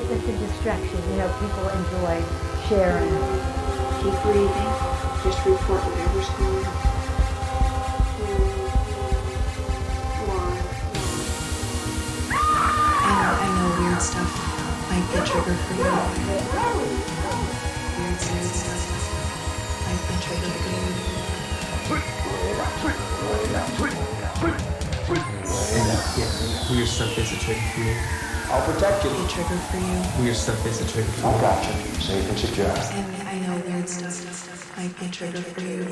it's a distraction. People enjoy sharing. Keep breathing. Just report whatever's going on. 2, 1. I know weird stuff might be a trigger for you. Weird stuff might be a trigger for you. And weird stuff is a trigger for you. I'll protect you. Be a trigger for you. Weird stuff is a trigger for you. I got you. Safe and secure. And I know weird stuff might be a trigger for you.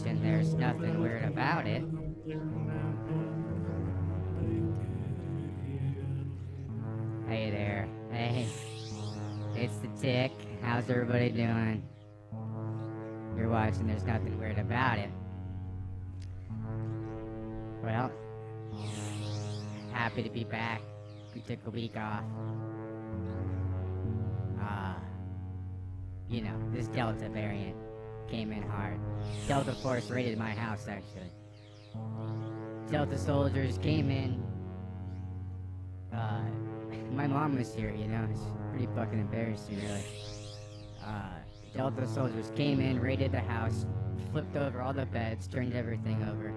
And there's nothing weird about it. Hey there. Hey. It's Tick. How's everybody doing? You're watching There's Nothing Weird About It. Well, happy to be back. We took a week off. You know, this Delta variant came in hard. Delta Force raided my house, actually. Delta soldiers came in. My mom was here, you know, it's pretty fucking embarrassing, really. Delta soldiers came in, raided the house, flipped over all the beds, turned everything over.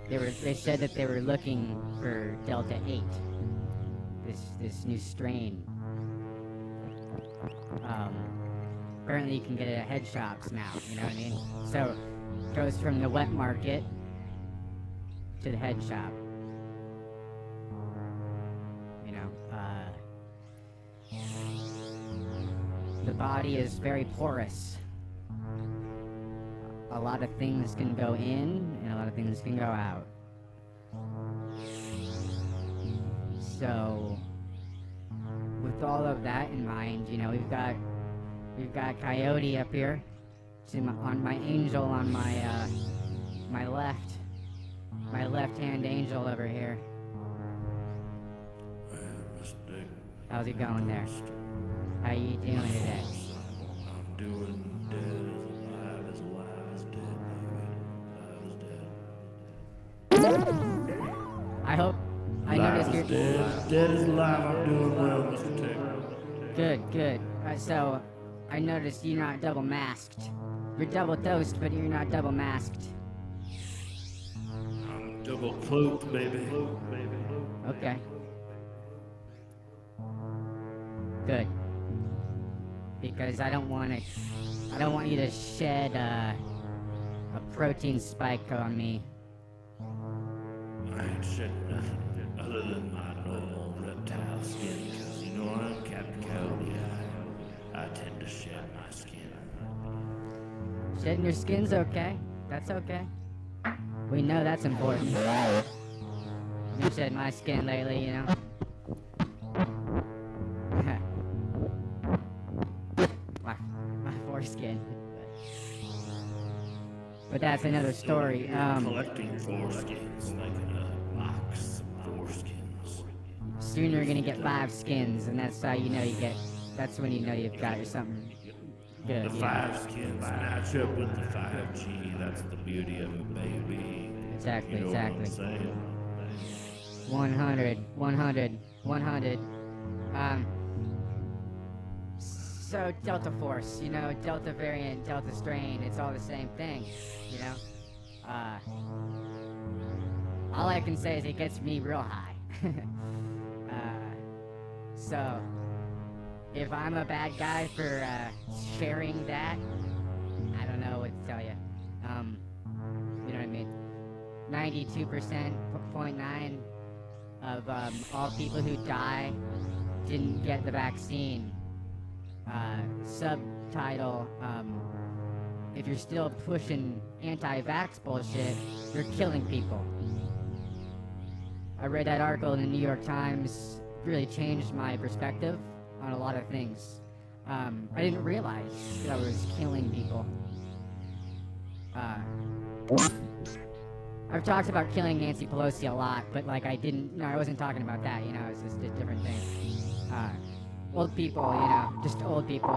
They said that they were looking for Delta 8, this new strain. Apparently you can get it at head shops now, you know what I mean? So, it goes from the wet market to the head shop. You know, the body is very porous. A lot of things can go in, and a lot of things can go out. So, with all of that in mind, you know, we've got Coyote up here. On my angel on my left-hand angel over here. How's it going there? How you doing today? I'm doing dead as alive as dead. I hope I noticed you're dead as alive. I'm doing well, Mr. Tick. Good. So I noticed you're not double masked. You're double dosed, but you're not double masked. I'm double cloaked, baby. Okay. Good. Because I don't want you to shed a protein spike on me. I ain't shedding nothing other than my normal reptile skin, because you know I'm Captain Coyote. I tend to shed my skin. Shedding your skin's okay. That's okay. We know that's important. I've been shedding my skin lately, you know. my foreskin. But that's another story. Collecting foreskins like a box of foreskins. Soon you're gonna get 5 skins, and that's how you know that's when you know you've got something good. The you know? 5 skins match up with the 5G. That's the beauty of it, baby. Exactly, You know exactly. what I'm saying? 100. So Delta Force, you know, Delta variant, Delta strain, it's all the same thing, you know? All I can say is it gets me real high. So, if I'm a bad guy for sharing that, I don't know what to tell you. You know what I mean? 92.9% of all people who die didn't get the vaccine. Subtitle, if you're still pushing anti-vax bullshit, you're killing people. I read that article in the New York Times, really changed my perspective on a lot of things. I didn't realize that I was killing people. I've talked about killing Nancy Pelosi a lot, but like I wasn't talking about that, you know, it's just a different thing. Old people, you know, just old people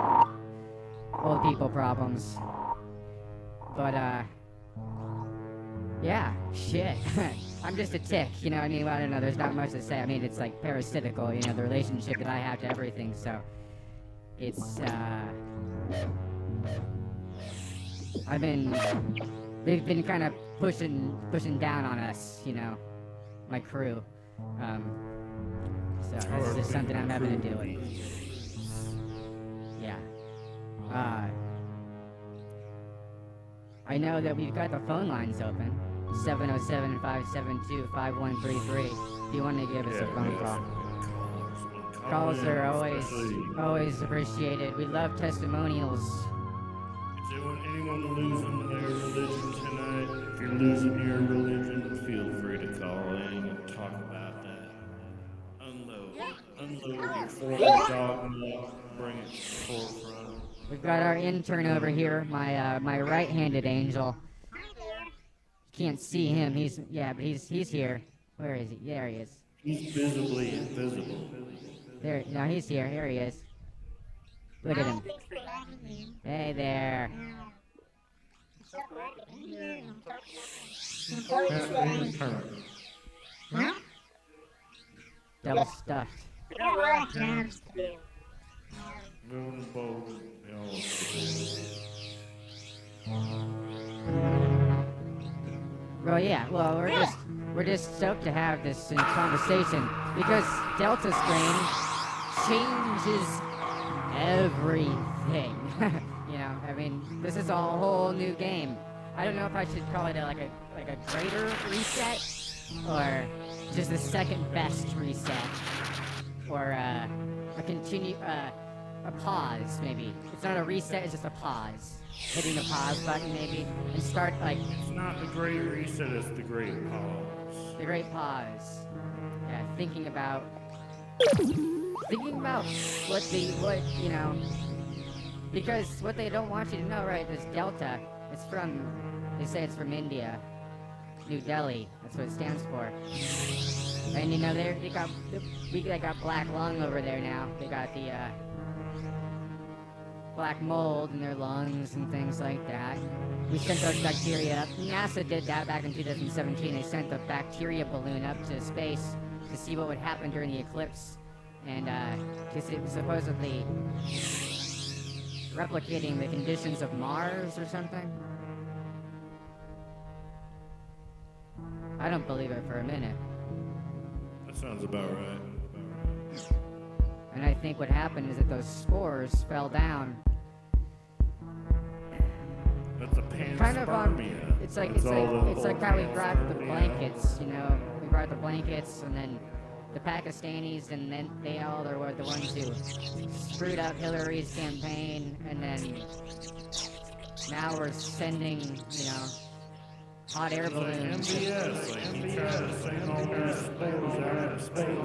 problems. But, yeah, shit. I'm just a tick, you know what I mean? I don't know, there's not much to say. I mean, it's like parasitical, you know, the relationship that I have to everything, so it's, they've been kind of pushing down on us, you know, my crew. So that's just something I'm having to deal with. Yeah. I know that we've got the phone lines open. 707-572-5133. If you want to give us a phone call. Calls are always appreciated. We love testimonials. Is anyone losing their religion tonight? If you're losing your religion, feel free to call in and talk about that. Unload your 4-inch dogma, bring it to the forefront. We've got our intern over here, my right-handed angel. Can't see him. But he's here. Where is he? There he is. He's visibly invisible. There, no, he's here. Here he is. Look at him. Hey there. Double stuffed. Well, yeah. Well, we're just stoked to have this conversation because Delta strain changes everything. You know, I mean, this is a whole new game. I don't know if I should call it like a greater reset or just the second best reset or a pause maybe. It's not a reset, it's just a pause. Hitting the pause button maybe and start like. It's not the great reset, it's the great pause. The great pause. Yeah, thinking about what you know, because what they don't want you to know, right, is Delta. They say it's from India, New Delhi. That's what it stands for. And you know, they got black lung over there now. They got the black mold in their lungs and things like that. We sent those bacteria up. NASA did that back in 2017. They sent a bacteria balloon up to space to see what would happen during the eclipse, and because it was supposedly replicating the conditions of Mars or something. I don't believe it for a minute. That sounds about right. And I think what happened is that those spores fell down. That's a panspermia. Kind of it's like how we brought the blankets, you know. We brought the blankets and then the Pakistanis, and then they all were the ones who screwed up Hillary's campaign, and then now we're sending, you know, hot air balloons.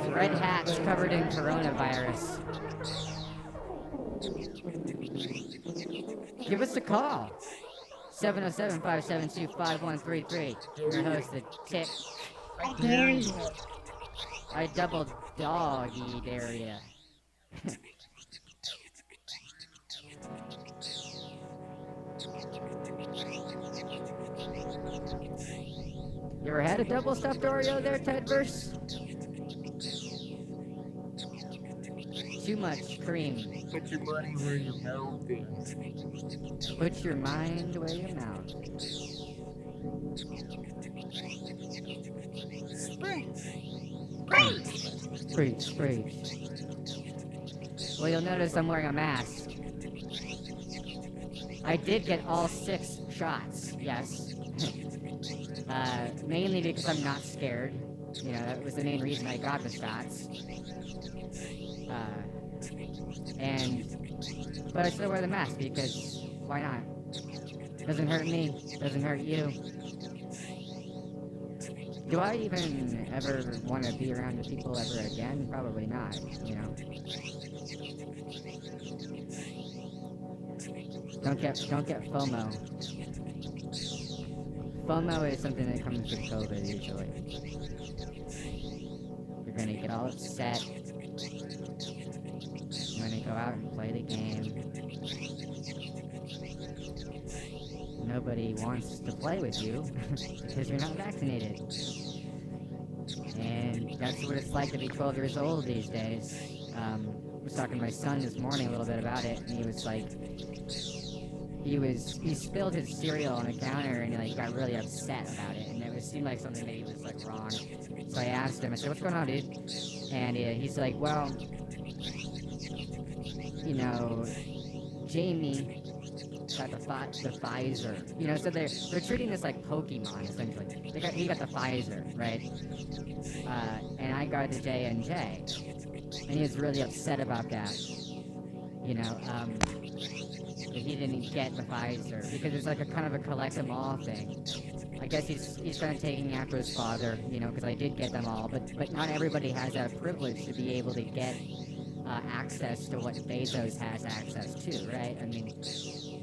Red hats covered in coronavirus. Give us a call. 707-572-5133. Your host, the Tick. I dare you. I double doggy dare ya. You ever had a double stuffed Oreo there, Tedverse? Too much cream. Put your money where your mouth is. Put your mind where your mouth is. Preach. Well, you'll notice I'm wearing a mask. I did get all 6 shots, yes. Mainly because I'm not scared. You know, that was the main reason I got the shots. But I still wear the mask because why not? Doesn't hurt me, doesn't hurt you. Do I even ever want to be around people ever again? Probably not, you know. Don't get FOMO. FOMO is something that comes with COVID usually. You're gonna get all upset. You're gonna go out and play the game. Nobody wants to play with you because you're not vaccinated. And that's what it's like to be 12 years old these days. I was talking to my son this morning a little bit about it, and he was like, he spilled his cereal on the counter and he got really upset about it, and it seemed like something maybe was wrong. So I asked him, I said, what's going on, dude? And he's like, well, you know, Jamie got the Pfizer, you know, so they're treating this like Pokemon essentially. He got the Pfizer, right? And I got the J&J, and he was really upset about that, you know, that he didn't get the Pfizer because it's like a kind of a collect 'em all thing. I guess he's kind of taking after his father, you know, because I did get them all, but not everybody has that privilege to be able to get access to what Bezos has access to, right? I mean,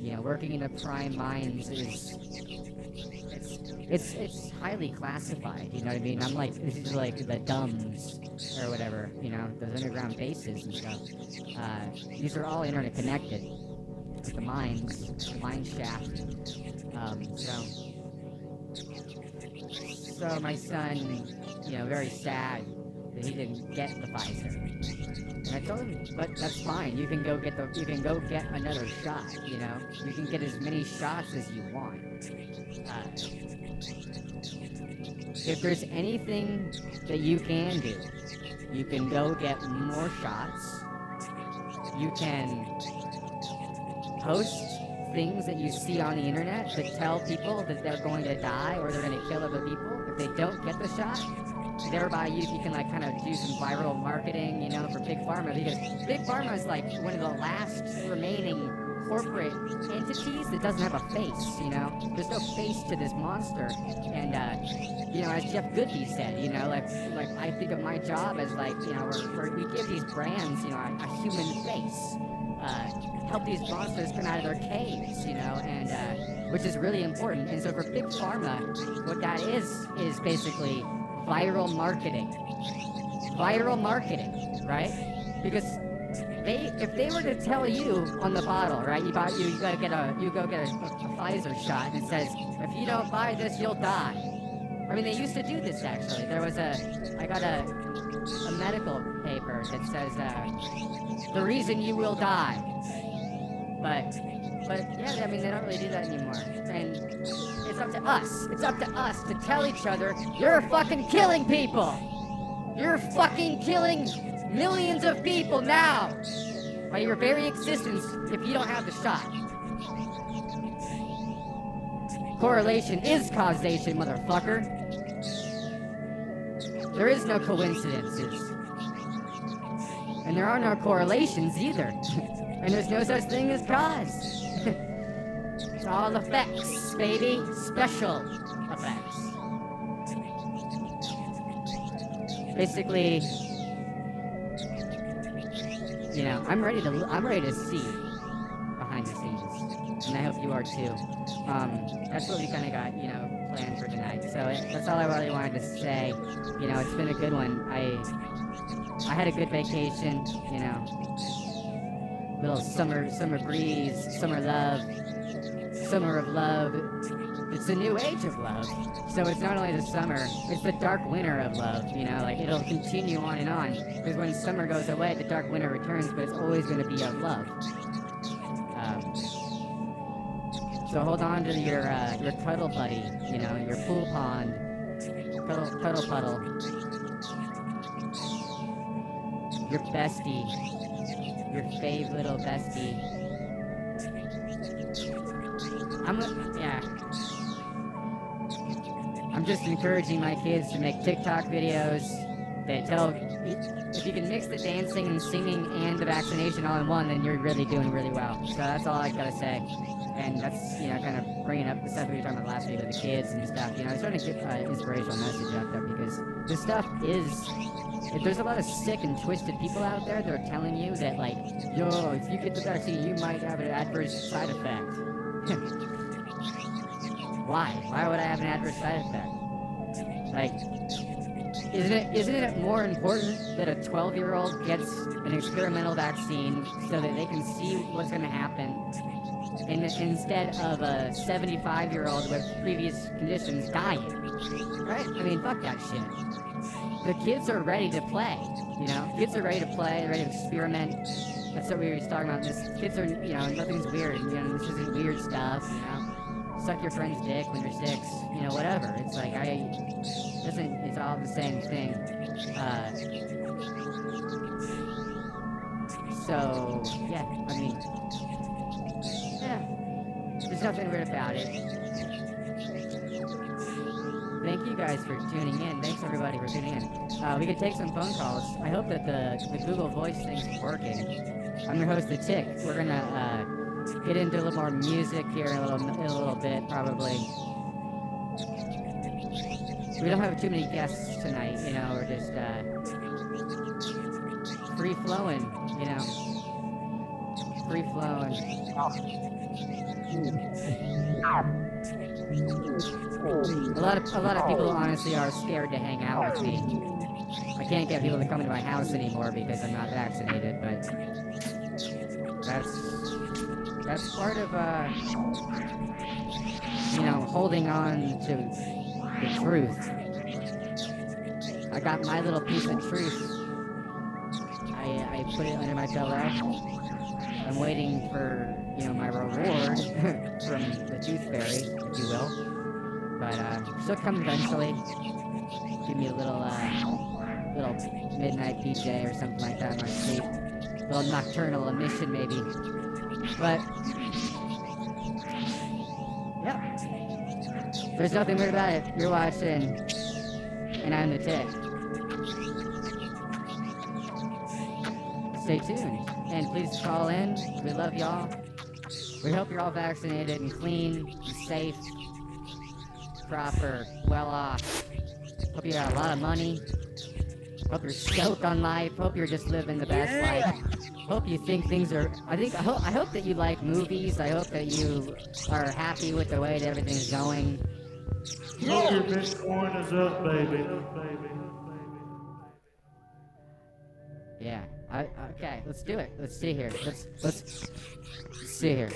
you know, working in the prime mines is it's highly classified, you know what I mean? I'm like, this is like the dumbs or whatever, you know, those underground bases and stuff. These are all internet connected. Like the mines, the mine shaft. So my son, you know, very sad that he didn't get the Pfizer. And I told him, but that's fine. You can go get another shot. You know, you can get as many shots as you want. If there's anything that you can do, you can go get more shots. You can post things that you see on the internet that tell people that they're going to die or they're going to kill other people if they don't get the shot. Thereby, you can like kind of do some viral marketing, you know, for Big Pharma, because Big Pharma is like one of the last remaining corporate entities that doesn't have a face, you know. There's no face to this monster, and you know, as Jeff Goodby said, you know, like I think of my job as like, you know, where we give these brands, you know, a human face. Help these monsters come out of their caves, you know, and which is really important. And so for Big Pharma, what that is basically viral marketing. Viral marketing, right? Because if they were to tell you on the bottle, right, you go get a Pfizer shot, and it says, if you don't buy this, you'll die. I mean, they used to do this actually. I got a medical paper that says the reason you will die. But yeah, I mean, they don't really do that anymore. And it's up to us. It's up to us to tell each other, you're fucking killing people. You're fucking killing millions of people now by your very existence if you don't have the shot. Correlation is causation, motherfucker. There is no coincidences. And there are no correlations either. And there's no such thing as cause. It's all effects, baby. Special effects. Basically, you know, I'm ready to see behind the scenes, and I hope you are too. That's what we kind of got, you know, planned for tonight. So that's all I really wanted to say. You know, it's been a good one. I had a good vacation. You know. Little summer breeze, summer love, summer of love. It's a new age of love. So it's not only the summer, it's the dark winter of love, you know, like it'll continue on and on. Because when summer goes away, the dark winter returns, but it's always going to be of love. So hold on to your cuddle buddy, you know, your pool pond, cuddle puddle, your bestie. Your fave little bestie. I'm just encouraging my kids to make TikTok videos that tell, if you can mix the dancing and singing and the vaccination all in one, then you're really doing really well. So that's all I gotta say. And that's, you know, kind of bringing up the stuff we were talking about last week with the kids and stuff. You know, I'm trying to get an inspirational message out there, because this stuff is... There's a lot of sick and twisted people out there that are telling you that, like, yo, if you get the vaccine, you might have an adverse side effect. Why? Why would I have an adverse side effect? Like, isn't it more important that a 12-year-old gets an experimental vaccine so that they can see what's going to happen, and instead of a 75-year-old with previous conditions dying? Right? I mean, fuck that shit. The kids are ready to play, you know? Kids are ready to play, ready to experiment. That's what we were talking about. Kids are, you know, nothing's weird, you know, this isn't weird stuff, you know? Suck your friend's dick when you're 6, you know, whatever. It's like, it's all the same thing. So, yeah, I mean, yeah, there's nothing weird about it. Thank you guys for tuning in. Thanks everybody for tuning in. We could take some phone calls. I hope that the Google Voice thing's working. I'm your host, The Tick. We're gonna get into a little more music here in a little bit, probably. we don't have too many guests tonight, you know, we're just free flowing, you know. Free flowing. A lot of people honestly are scared to hang out with me. I can't get people to come into my house anymore because I'm not vaccinated, but that's part of you know, holding on to the truth. I got my little piece of truth. I put it under my pillow. I'm waiting for, you know, my reward from the tooth fairy, if you will. But she'll come eventually. Give me a little midnight PJ or something like that in my sleep. A little nocturnal emission maybe. But yep. There's nothing weird about it. You're watching, and I'm the Tick. Stay tuned, and please call in. We love y'all. We hope you're all vaccinated and clean, and safe, proper, well off. Hope you got a lot of money. Hope you're stoked on life. Hope you're just living the best life. Hope you think things are. I hope that you like movies. I hope that you are happy with the way that everything's going. Hope your Bitcoin is up, baby. Yeah. Okay. Let's do it. Let's see here. Let's see here.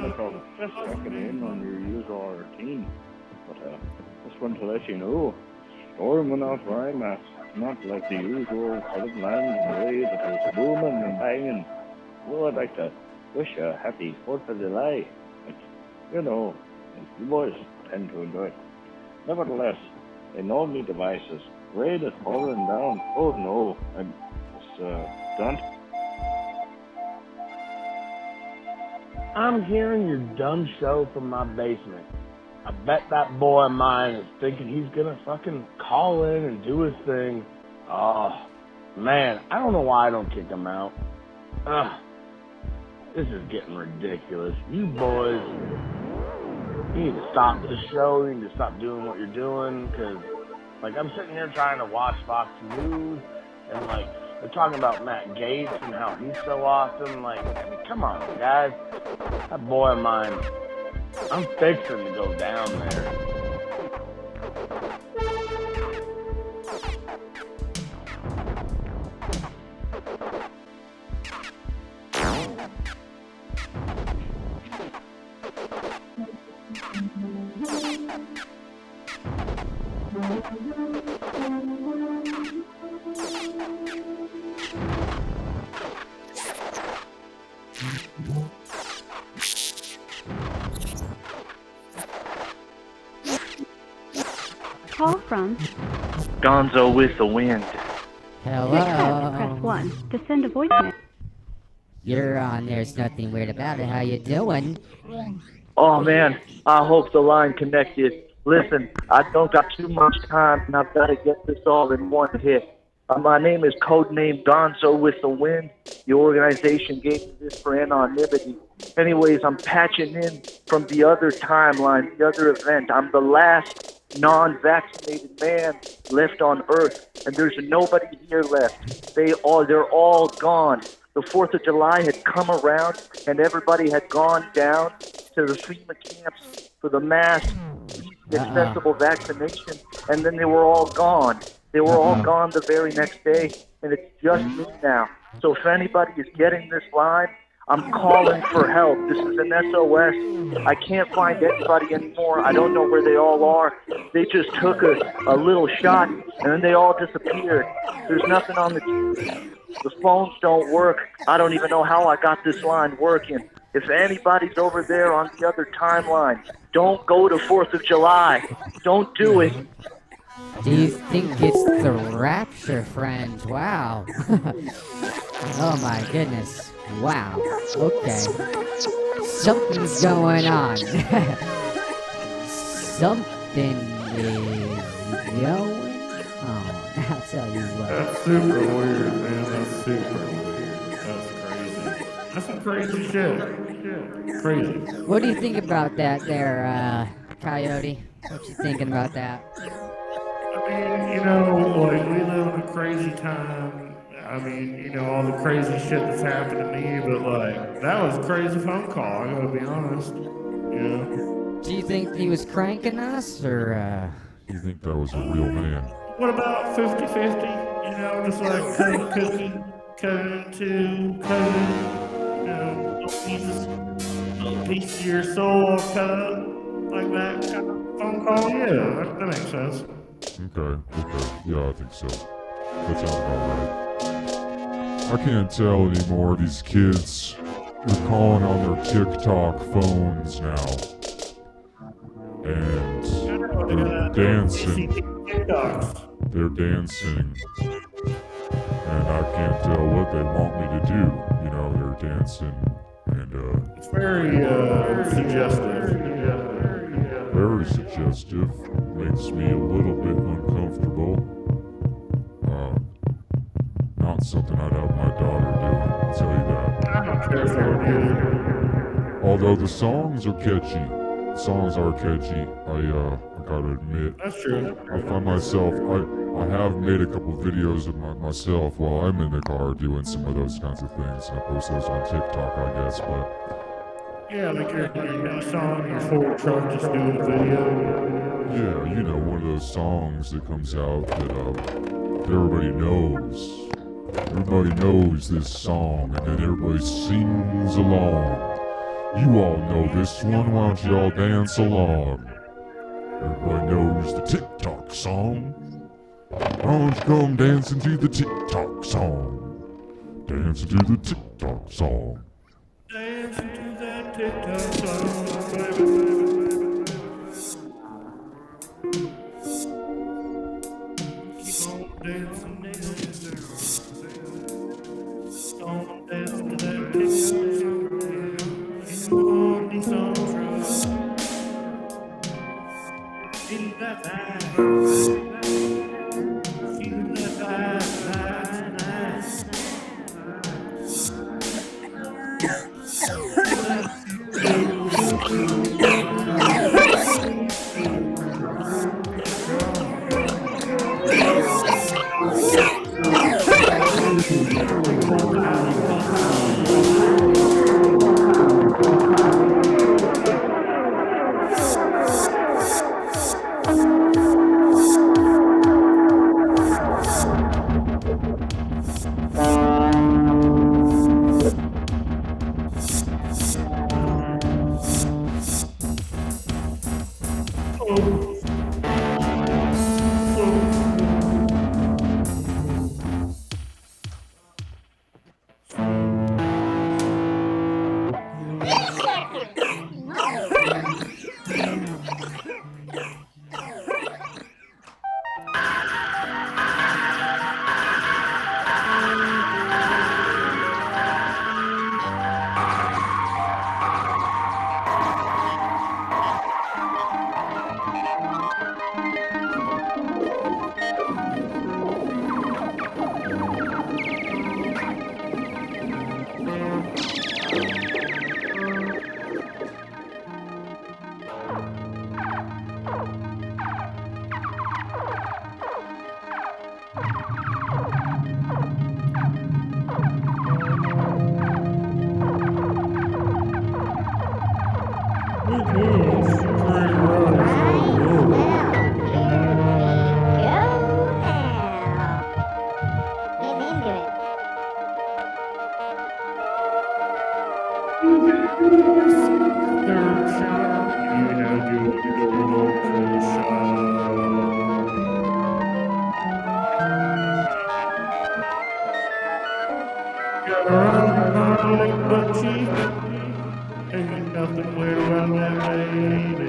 problem. Just checking in on your usual routine. But just want to let you know, storm went off where I'm at. Not like the usual southern land in the way that was booming and banging. Well, I'd like to wish you a happy 4th of July. But, you know, you boys tend to enjoy it. Nevertheless, in all my devices, rain is pouring down. Oh no, I'm just done. I'm hearing your dumb show from my basement. I bet that boy of mine is thinking he's gonna fucking call in and do his thing. Oh, man, I don't know why I don't kick him out. Ugh, this is getting ridiculous. You boys, you need to stop the show. You need to stop doing what you're doing, because, like, I'm sitting here trying to watch Fox News, and, like, they're talking about Matt Gaetz and how he's so awesome. Like, I mean, come on, guys. That boy of mine, I'm fixing to go down there. Call from Gonzo with the wind. Hello. press 1 to send a voicemail. You're on. There's nothing weird about it. How you doing? Oh man, I hope the line connected. Listen, I don't got too much time and I've got to get this all in one hit. My name is codename Gonzo with the wind. The organization gave me this for anonymity. Anyways, I'm patching in from the other timeline, the other event. I'm the last non-vaccinated man left on Earth, and there's nobody here left. They're all gone. The 4th of July had come around, and everybody had gone down to the FEMA camps for the mass, accessible vaccination, and then they were all gone. They were all gone the very next day, and it's just me now. So if anybody is getting this line, I'm calling for help. This is an SOS. I can't find anybody anymore. I don't know where they all are. They just took a little shot, and then they all disappeared. There's nothing on the TV. The phones don't work. I don't even know how I got this line working. If anybody's over there on the other timeline, don't go to 4th of July. Don't do it. Do you think it's the rapture, friends? Wow. Oh my goodness. Wow. Okay. Something's going on. Something is going on. I'll tell you what. That's super weird, man. That's super weird. That's crazy. That's some crazy shit. Crazy. What do you think about that there, Coyote? What you thinking about that? I mean, you know, like, we live in a crazy time. I mean, you know, all the crazy shit that's happened to me, but, like, that was a crazy phone call, I gotta be honest. You know? Do you think he was cranking us, or, You think that was a real man? What about 50-50? You know, just like cutting cookie, cutting into cutting, you know, little piece of your soul cut up, like that kind of phone call? Yeah, that makes sense. Okay. Yeah, I think so. That sounds about right. I can't tell anymore. These kids, they're calling on their TikTok phones now. And they're dancing. They're dancing. And I can't tell what they want me to do. You know, they're dancing. And, It's very suggestive. very suggestive. Makes me a little bit uncomfortable. Not something I'd have my daughter doing, I'll tell you that. I don't care if they're new. Although the songs are catchy. I gotta admit. That's true. I find myself, I have made a couple videos of myself while I'm in the car doing some of those kinds of things. I post those on TikTok, I guess, but... Yeah, like your new song, your Ford truck, just doing a video. Yeah, you know, one of those songs that comes out that everybody knows. Everybody knows this song, and then everybody sings along. You all know this one, why don't you all dance along? Everybody knows the TikTok song. Why don't you come dancing to the TikTok song? Dancing to the TikTok song. Dancing to that TikTok song, baby. Keep on dancing, dancing, keep on dancing to that TikTok song. You know all these songs right. Feel that vibe, feel that vibe, but cheap. Ain't nothing weird about that, baby.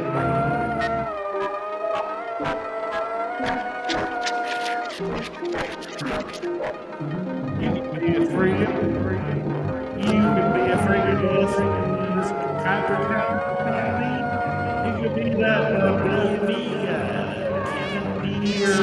You can be a freak. You can be a freak of this hyper-county. You could be that baby Kevin Deere.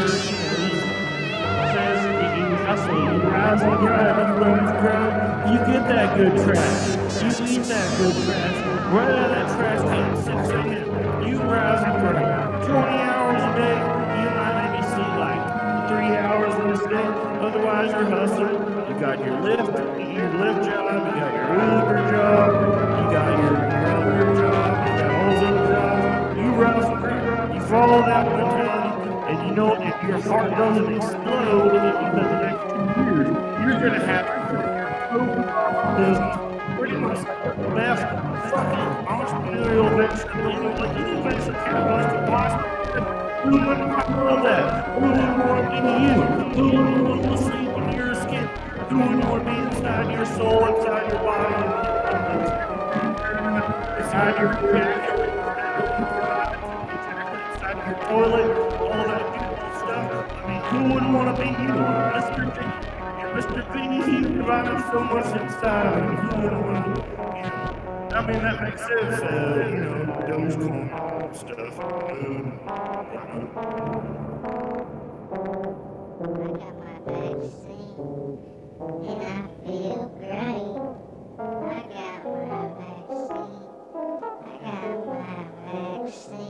Says you hustle, you rise and grind, you run and grind. You get that good trash. You eat that good trash. Right out of that trash can, 6 a.m. You rise and grind. 20 hours a day. You might maybe sleep like 3 hours in this day. Otherwise, you're hustling. You got your Lyft job. You got your Uber job. You got your other job. You got all those other jobs. You rise and grind. You follow that mentality. And you know, if your heart doesn't explode within the next 2 years, you're gonna have business pretty much the best fucking entrepreneurial venture, any venture capitalist could possibly. Who wouldn't want that? Who wouldn't want to be you? Who wouldn't want to sleep in your skin? Who wouldn't want to be inside your soul, inside your body, inside your jacket, inside your toilet, all that beautiful stuff? I mean, who wouldn't want to be you, Mr. P? Mr. P, he provided so much inside of you. Who wouldn't want to, I mean, that makes sense, Dogecoin stuff. And I feel great. I got my vaccine. It was a Moderna. I got my vaccine.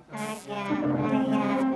I got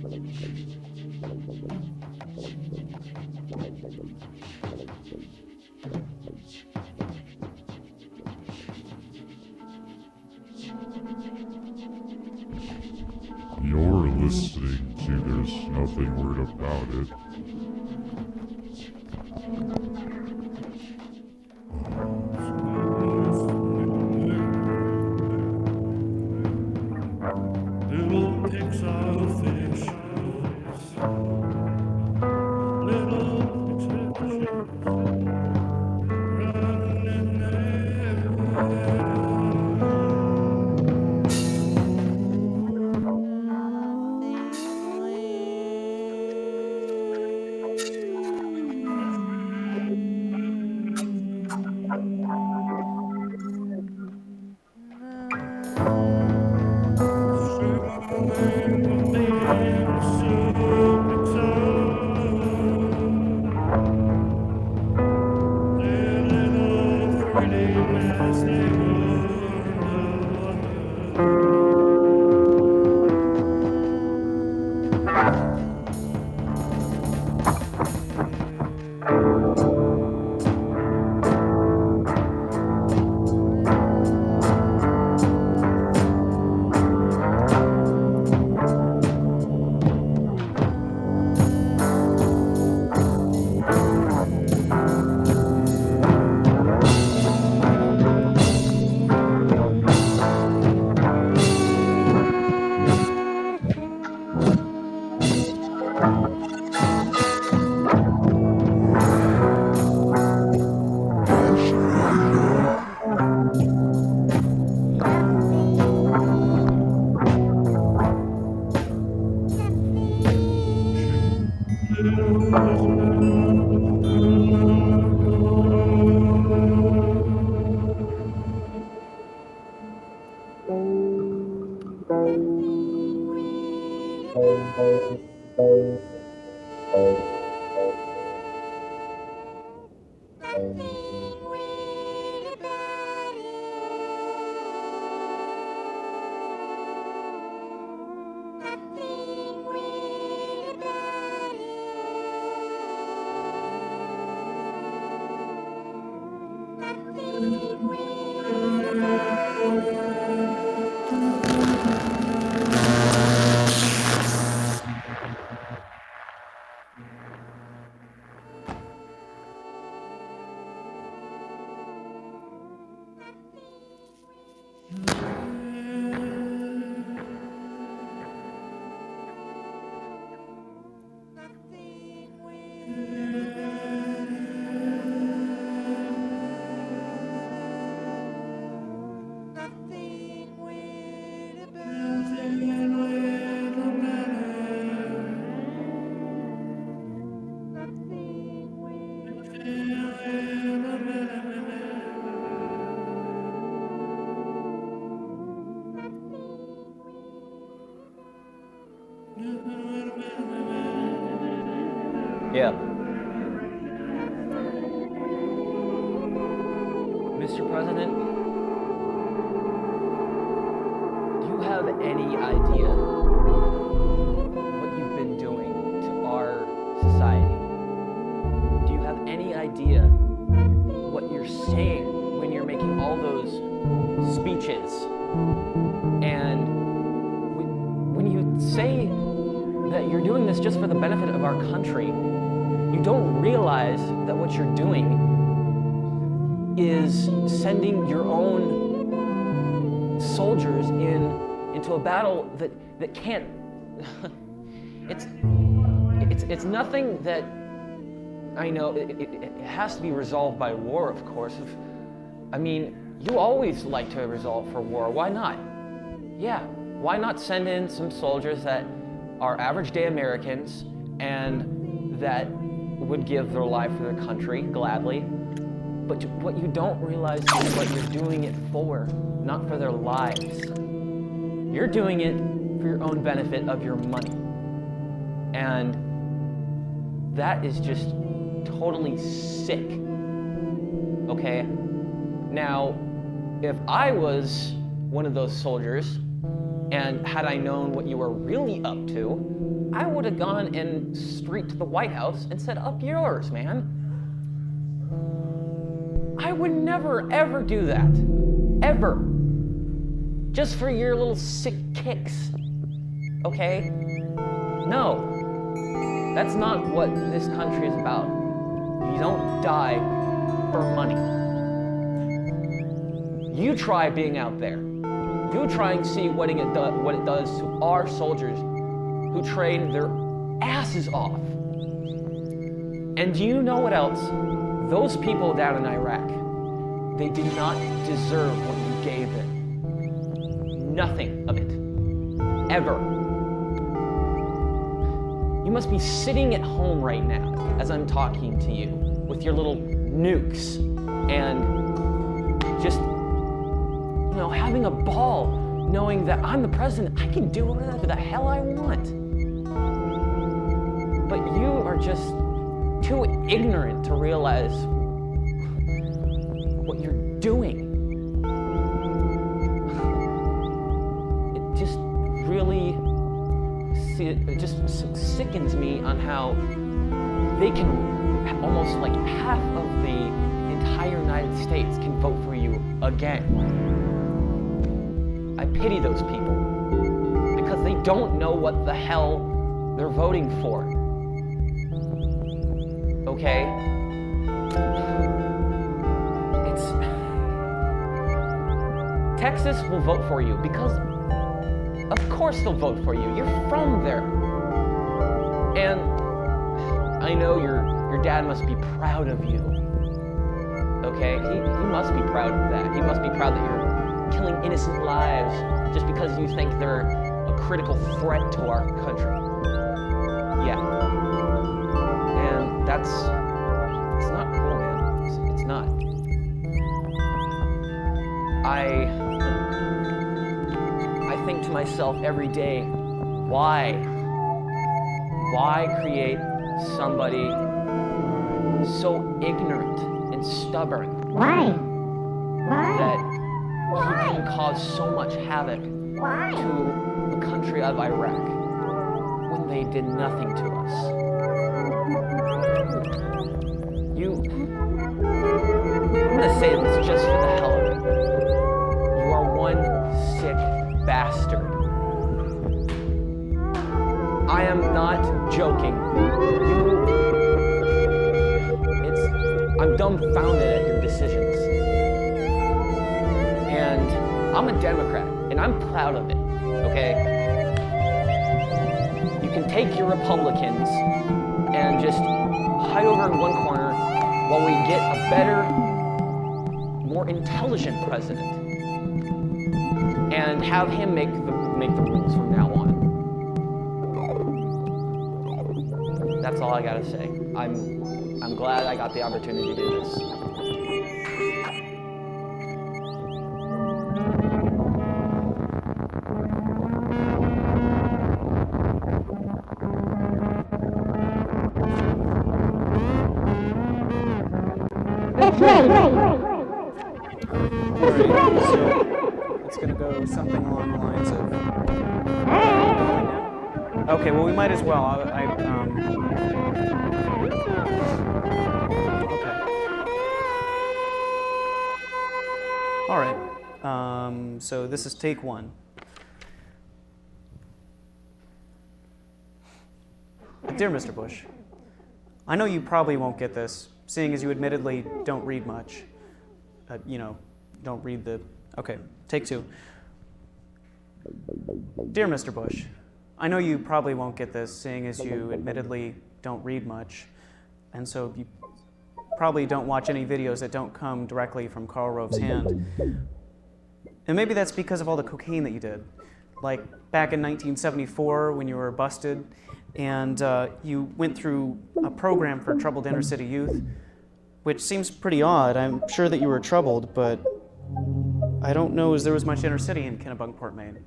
You're listening to There's Nothing Weird About It. Little Pixar fish, little Pixar running everywhere. Yeah. Mr. President, do you have any idea what you've been doing to our society? Do you have any idea what you're saying when you're making all those speeches? And when you say that you're doing this just for the benefit of our country, you don't realize that what you're doing is sending your own soldiers into a battle that can't. it's nothing that I know. It has to be resolved by war, of course. I mean, you always like to resolve for war. Why not? Yeah, why not send in some soldiers that are average day Americans and that would give their life for their country gladly? But what you don't realize is what you're doing it for, not for their lives. You're doing it for your own benefit of your money. And that is just totally sick. Okay? Now, if I was one of those soldiers And had I known what you were really up to, I would have gone and straight to the White House and said, up yours, man. I would never, ever do that. Ever. Just for your little sick kicks. Okay? No. That's not what this country is about. You don't die for money. You try being out there. You try and see what it does to our soldiers who train their asses off. And do you know what else? Those people down in Iraq, they did not deserve what you gave them. Nothing of it. Ever. You must be sitting at home right now as I'm talking to you with your little nukes and just, you know, having a ball knowing that I'm the president. I can do whatever the hell I want. But you are just too ignorant to realize what you're doing. It just really, it just sickens me on how they can, almost like half of the entire United States can vote for you again. I pity those people because they don't know what the hell they're voting for. Okay? Texas will vote for you because of course they'll vote for you. You're from there. And I know your dad must be proud of you. Okay? He must be proud of that. He must be proud that you're killing innocent lives just because you think they're a critical threat to our country. Yeah. And it's not cool, man. It's not. I think to myself every day, why create somebody so ignorant and stubborn? Why? That he can cause so much havoc to the country of Iraq when they did nothing to us. I'm gonna say this just for the hell of it. You are one sick bastard. I am not joking. I'm dumbfounded at your decisions. And I'm a Democrat, and I'm proud of it, okay? You can take your Republicans and just hide over in one corner while we get a better, more intelligent president and have him make the rules from now on. That's all I gotta say. I'm glad I got the opportunity to do this. It's going to go something along the lines of... Okay, well, we might as well. Okay. All right. So this is take one. Dear Mr. Bush, I know you probably won't get this, seeing as you admittedly don't read much. Don't read the... Okay, take two. Dear Mr. Bush, I know you probably won't get this, seeing as you admittedly don't read much, and so you probably don't watch any videos that don't come directly from Karl Rove's hand. And maybe that's because of all the cocaine that you did. Like back in 1974 when you were busted and you went through a program for troubled inner city youth, which seems pretty odd. I'm sure that you were troubled, but I don't know as there was much inner city in Kennebunkport, Maine.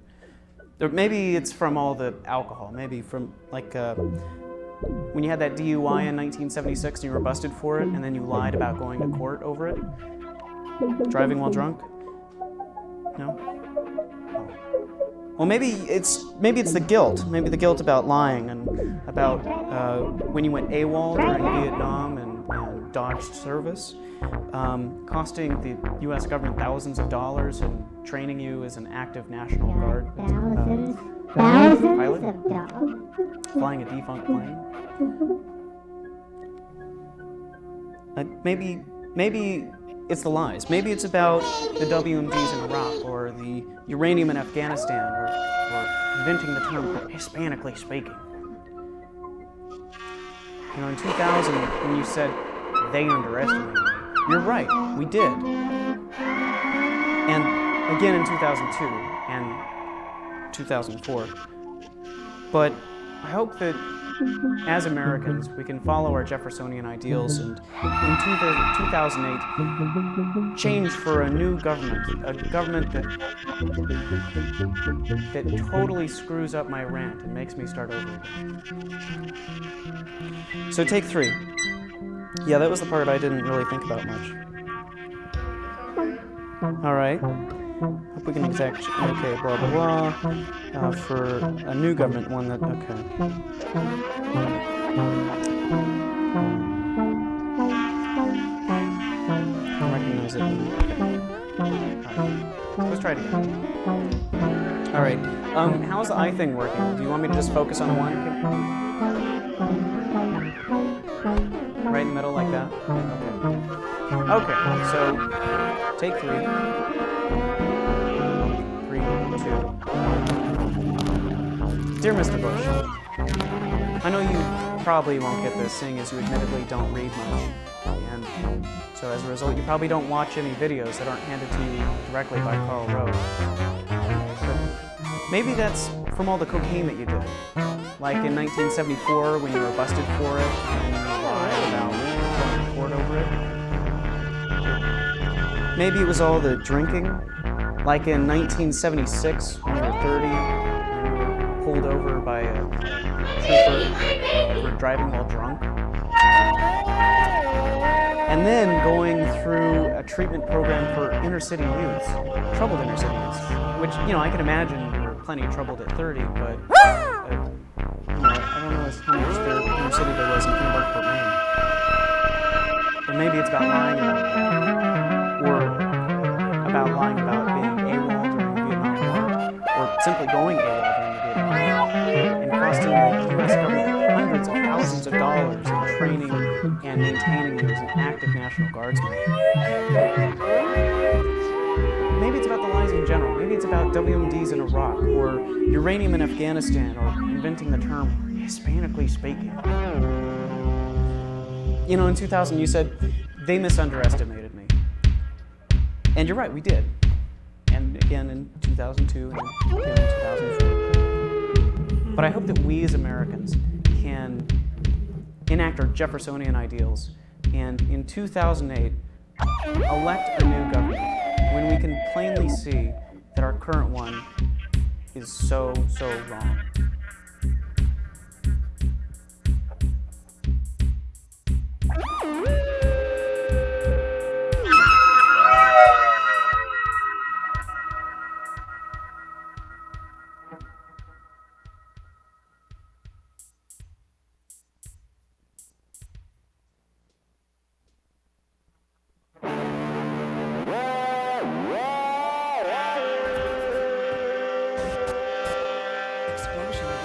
Maybe it's from all the alcohol. Maybe from like when you had that DUI in 1976 and you were busted for it, and then you lied about going to court over it. Driving while drunk? No? Oh. Well, maybe it's the guilt. Maybe the guilt about lying and about when you went AWOL during Vietnam and dodged service, costing the U.S. government thousands of dollars and training you as an active National Guard pilot, flying a defunct plane. Maybe it's the lies. Maybe it's about the WMDs in Iraq or the uranium in Afghanistan or inventing the term Hispanically speaking. You know, in 2000, when you said they underestimated me, you're right, we did. And again in 2002 and 2004. But I hope that as Americans, we can follow our Jeffersonian ideals and in 2008 change for a new government, a government that totally screws up my rant and makes me start over again. So take 3. Yeah, that was the part I didn't really think about much. All right. Hope we can exact. Okay, blah blah blah. For a new government, one that. Okay. Recognize it. Okay. Let's try it again. All right. How's the eye thing working? Do you want me to just focus on one? Right in the middle, like that. Okay. Okay. So take 3. 3, 2. Dear Mr. Bush, I know you probably won't get this, seeing as you admittedly don't read much, and so as a result, you probably don't watch any videos that aren't handed to you directly by Karl Rove. But maybe that's from all the cocaine that you did, like in 1974 when you were busted for it and you lied about going to court over it. Maybe it was all the drinking, like in 1976 when you were 30 and you were pulled over by a trooper for driving while drunk. And then going through a treatment program for inner city youths, troubled inner city youths, which, you know, I can imagine you were plenty troubled at 30, but you know, I don't know how much inner city there was in Kennebunkport, Maine. Or maybe it's about lying about that. Or about lying about being AWOL during the Vietnam War, or simply going AWOL during the Vietnam War, and costing the U.S. government hundreds of thousands of dollars in training and maintaining you as an active National Guardsman. Maybe it's about the lies in general. Maybe it's about WMDs in Iraq, or uranium in Afghanistan, or inventing the term Hispanically speaking. You know, in 2000 you said, they misunderestimated me. And you're right, we did. And again in 2002 and again in 2004. But I hope that we as Americans can enact our Jeffersonian ideals and in 2008 elect a new government when we can plainly see that our current one is so wrong. Explosion.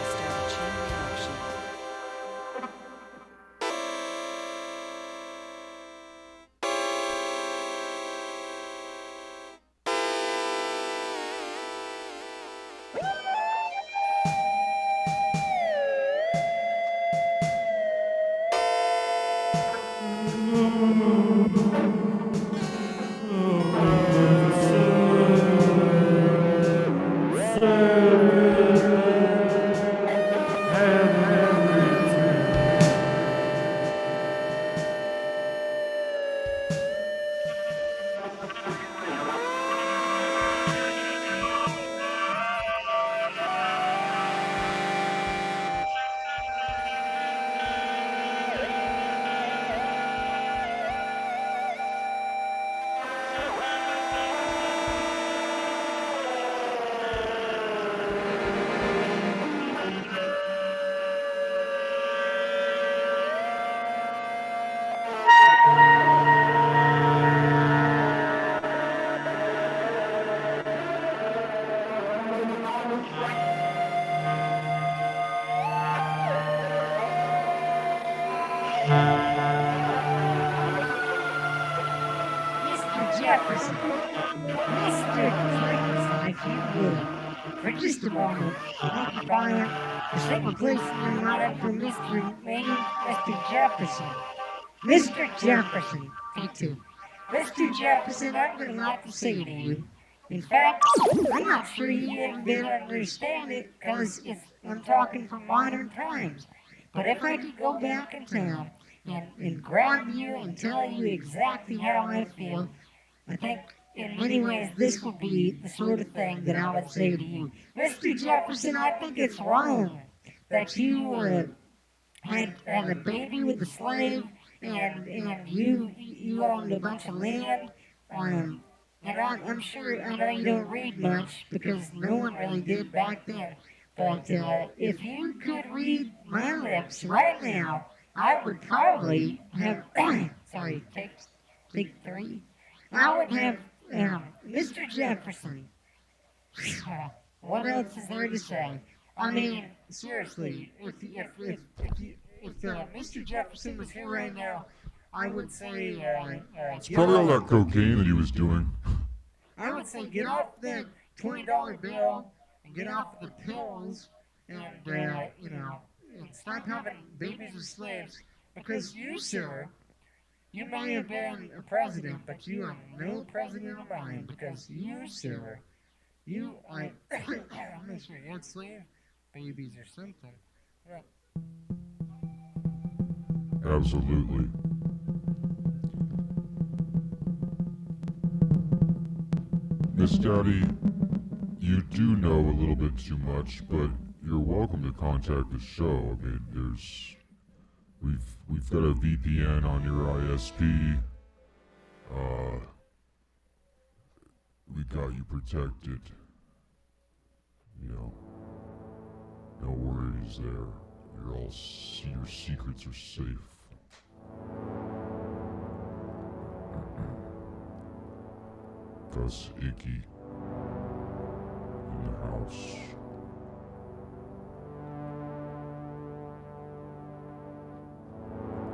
Jefferson. Mr. Jefferson, if you would, for just a moment, occupy the single place in your mind for mystery named Mr. Jefferson. Mr. Jefferson, take two. Mr. Jefferson, I've got a lot to say to you. In fact, I'm not sure you even better understand it, because I'm talking from modern times. But if I could go back in time and grab you and tell you exactly how I feel, I think in many ways this would be the sort of thing that I would say to you. Mr. Jefferson, I think it's wrong that you had a baby with a slave, and you owned a bunch of land. And I'm sure, I know you don't read much, because no one really did back then. But if you could read my lips right now, I would probably have, sorry, take three. I would have, Mr. Jefferson. What else is there to say? I mean, seriously, if Mr. Jefferson was here right now, I would say, It's probably all that cocaine that he was doing. I would say get off the $20 bill and get off the pills and, and stop having babies with slaves. Because you, sir, you may have been a president, but you are no president of mine. Because you, sir, I'm not sure you had slave babies or something. Yeah. Absolutely. Miss Daddy, you do know a little bit too much, but you're welcome to contact the show. I mean, we've got a VPN on your ISP. We got you protected. No worries there. Your secrets are safe. Gus Icky in the house.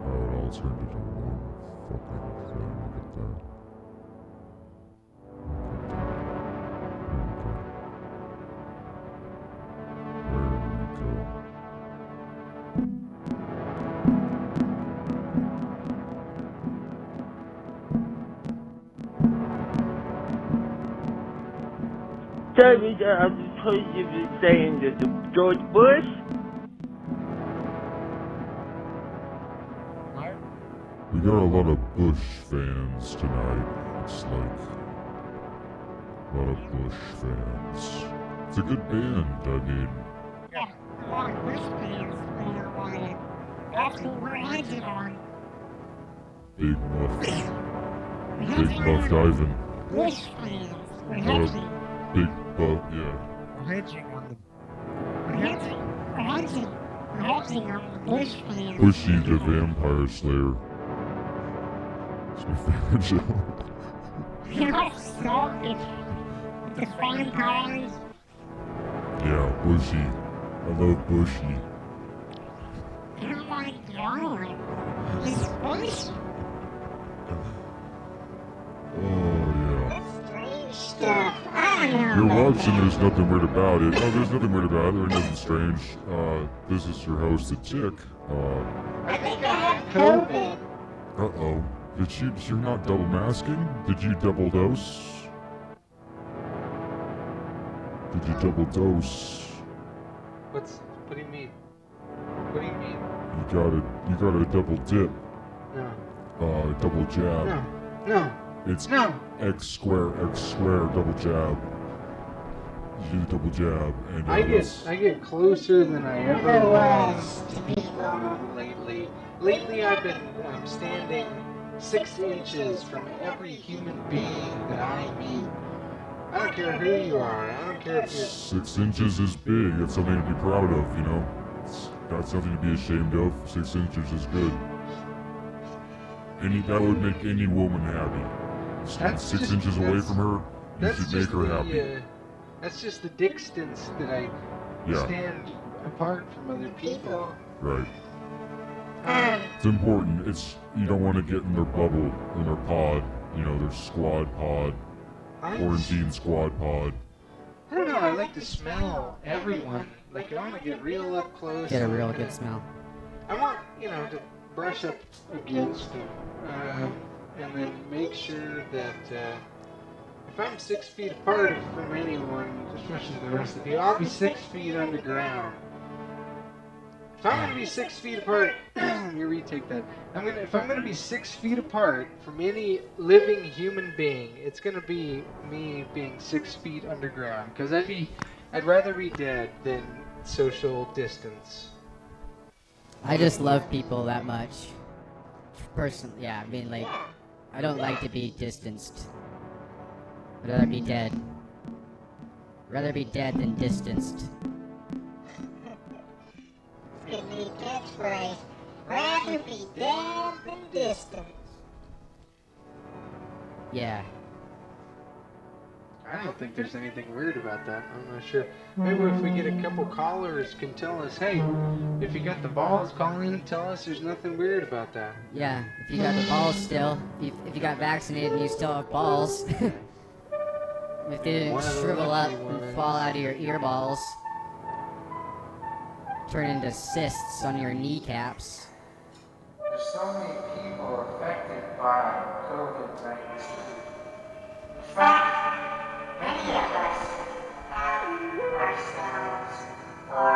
Oh, it all turned into one fucking thing. Look at that. I'm just saying that George Bush. We got a lot of Bush fans tonight. It's like a lot of Bush fans. It's a good band, I mean. Yeah, a lot of Bush fans. That's what we're hedging on. Big Muff Ivan. Bush fans. We're hedging. Big Buff, yeah. We're hedging on the... We're hedging on the Bush fans. Bushy the Vampire Slayer. It's my favorite show. You know, stalking the vampires. Yeah, Bushy. I love Bushy. Oh my god. It's Bush. Oh, yeah. Stuff. I You're don't know. watching There's Nothing Weird About It. No, there's nothing weird about it. There's nothing strange. This is your host, The Tick. I think I have COVID. Uh-oh. You're not double masking? Did you double dose? Did you double dose? What do you mean? What do you mean? You got a double dip. No. Double jab. No. It's X square, double jab. You do double jab, and I get closer than I ever was lately. Lately, I've been standing 6 inches from every human being that I meet. I don't care who you are. I don't care if you're 6 inches is big. That's something to be proud of, you know. It's not something to be ashamed of. 6 inches is good. That would make any woman happy. Stand 6 inches away from her, you should make her happy. That's just the distance that I stand apart from other people. Right. It's important. You don't want to get in their bubble, in their pod. You know, there's Squad Pod, Quarantine Squad Pod. I don't know, I like to smell everyone. Like, I want to get real up close. Get a real good smell. I want, to brush up against them. And then make sure that if I'm 6 feet apart from anyone, especially the rest of you, I'll be 6 feet underground. If I'm gonna be 6 feet apart, let me retake that. If I'm gonna be 6 feet apart from any living human being, it's gonna be me being 6 feet underground. Cause I'd rather be dead than social distance. I just love people that much. Personally, yeah, I mean, like, I don't like to be distanced. I'd rather be dead. Rather be dead than distanced. Good new catchphrase. Rather be dead than distant. Yeah. I don't think there's anything weird about that. I'm not sure. Maybe if we get a couple callers can tell us, hey, if you got the balls, call in and tell us there's nothing weird about that. Yeah, if you got the balls still, if you got vaccinated and you still have balls, if they didn't shrivel up and fall out of your earballs, turn into cysts on your kneecaps. There's so many people affected by COVID-19. In fact, many of us ourselves or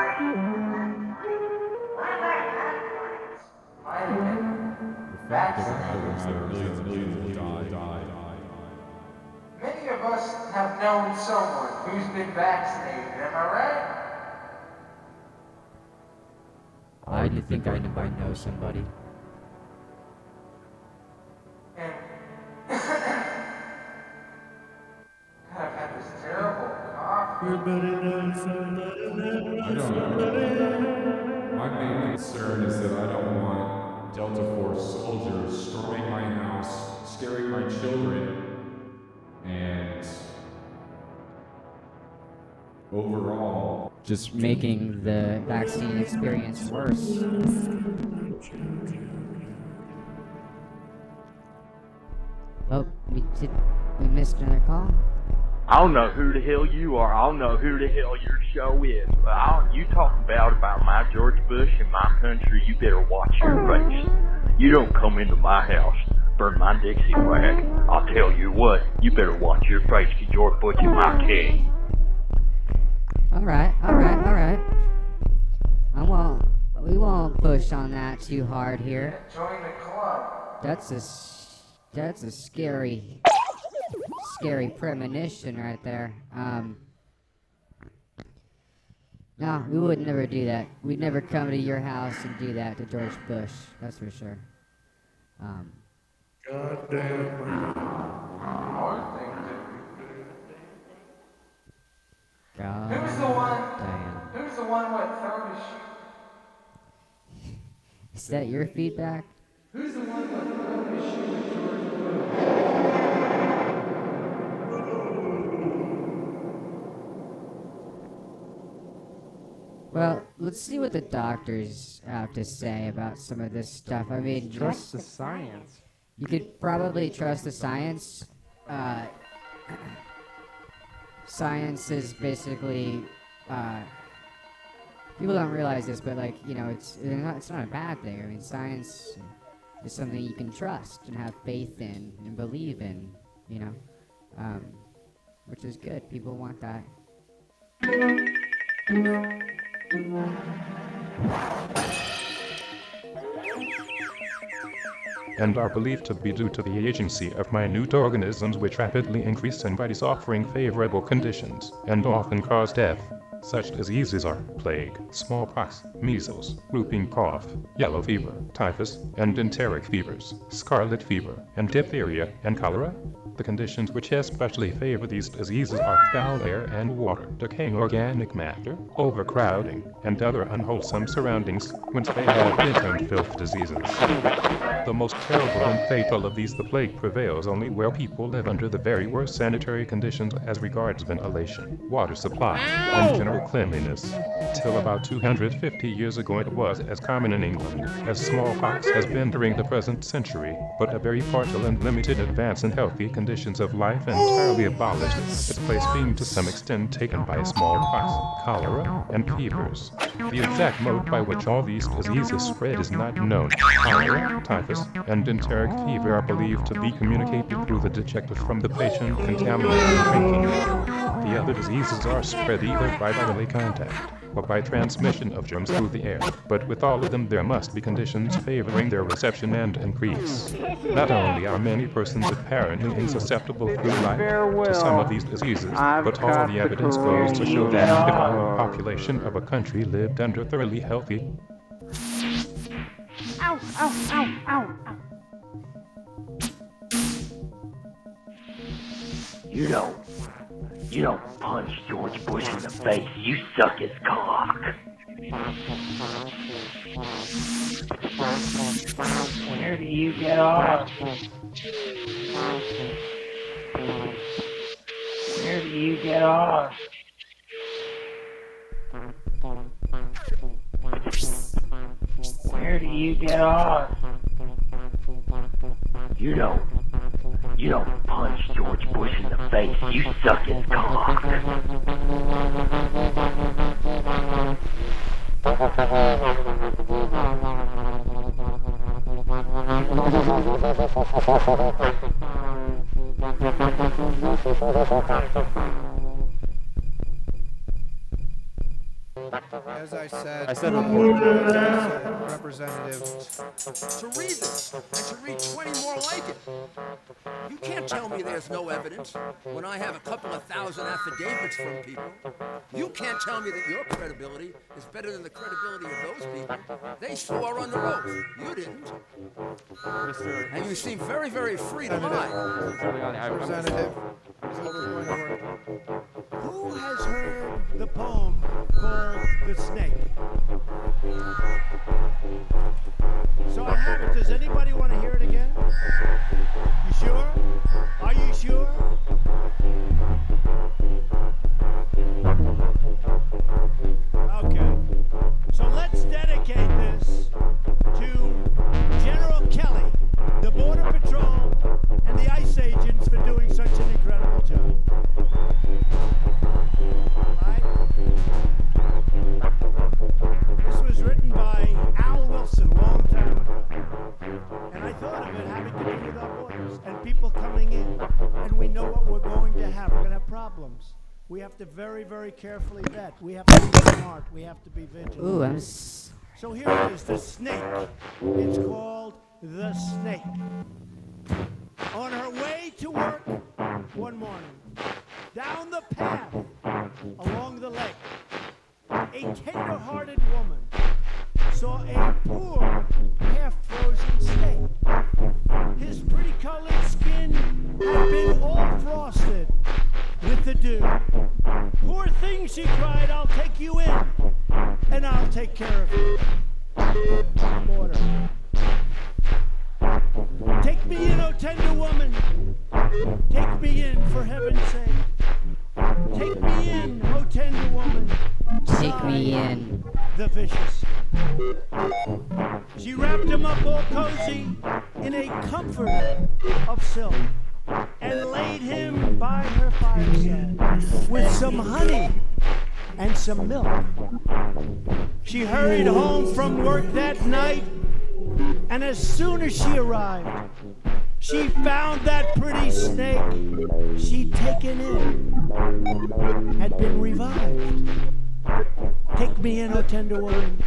one of our loved ones might have been vaccinated. Millions and millions will die. Many of us have known someone who's been vaccinated, am I right? I do think I might know somebody. And I've had this terrible cough. Everybody knows somebody. I don't. My main concern is that I don't want Delta Force soldiers storming my house, scaring my children, and overall Just making the vaccine experience worse. Oh, we missed another call? I don't know who the hell you are. I don't know who the hell your show is. But you talk about my George Bush and my country, you better watch your face. You don't come into my house, burn my Dixie rag. I'll tell you what, you better watch your face, 'cause George Bush is my king. Alright. We won't push on that too hard here. Join the club. That's a scary premonition right there. No, we would never do that. We'd never come to your house and do that to George Bush. That's for sure. God damn. God Who's the one? damn. Who's the one what throat is shoot? Is that your feedback? Who's the one what throat is shooting George Well, let's see what the doctors have to say about some of this stuff. I mean, Trust the science. You could probably trust the science. Science is basically, people don't realize this, but like, it's not a bad thing. I mean, science is something you can trust and have faith in and believe in, which is good. People want that. And are believed to be due to the agency of minute organisms which rapidly increase in bodies offering favorable conditions, and often cause death. Such diseases are plague, smallpox, measles, whooping cough, yellow fever, typhus, and enteric fevers, scarlet fever, and diphtheria and cholera. The conditions which especially favor these diseases are foul air and water, decaying organic matter, overcrowding, and other unwholesome surroundings, whence they have been termed filth diseases. The most terrible and fatal of these, the plague, prevails only where people live under the very worst sanitary conditions as regards ventilation, water supply, and general impeccable cleanliness. Till about 250 years ago it was as common in England as smallpox has been during the present century, but a very partial and limited advance in healthy conditions of life entirely abolished, its place being to some extent taken by smallpox, cholera, and fevers. The exact mode by which all these diseases spread is not known. Cholera, typhus, and enteric fever are believed to be communicated through the dejecta from the patient contaminated drinking water. The other diseases are spread either by bodily contact or by transmission of germs through the air, but with all of them there must be conditions favoring their reception and increase. Not only are many persons apparently insusceptible through life to some of these diseases, but all the evidence goes to show that if all the population of a country lived under thoroughly healthy... Ow, ow, ow, ow, ow. You don't punch George Bush in the face, you suck his cock. Where do you get off? Where do you get off? Where do you get off? You don't punch George Bush in the face, you suck his cock. As I said Representative. To read this, and to read 20 more like it. You can't tell me there's no evidence when I have a couple of thousand affidavits from people. You can't tell me that your credibility is better than the credibility of those people. They swore under oath. You didn't. And you seem very, very free to lie. Representative. Who has heard the poem called The Snake? So I have it. Does anybody want to hear it again? You sure? Are you sure? Okay. So let's dedicate this to General Kelly, the Border Patrol, and the ICE agents for doing such an incredible job. Right? This was written by Al Wilson a long time ago. And I thought of it having to do with our borders and people coming in. And we know what we're going to have. We're going to have problems. We have to very, very carefully vet. We have to be smart. We have to be vigilant. Ooh, So here it is, the snake. It's called The Snake. On her way to work one morning, down the path along the lake, a tender-hearted woman saw a poor, half-frozen snake. His pretty-colored skin had been all frosted with the dew. Poor thing, she cried, I'll take you in, and I'll take care of you. Order. Take me in, oh tender woman. Take me in, for heaven's sake. Take me in, oh tender woman. Take me in. The vicious. She wrapped him up all cozy in a comforter of silk and laid him by her fireside with some honey and some milk. She hurried home from work that night, and as soon as she arrived, she found that pretty snake she'd taken in had been revived. Take me in, oh tender woman.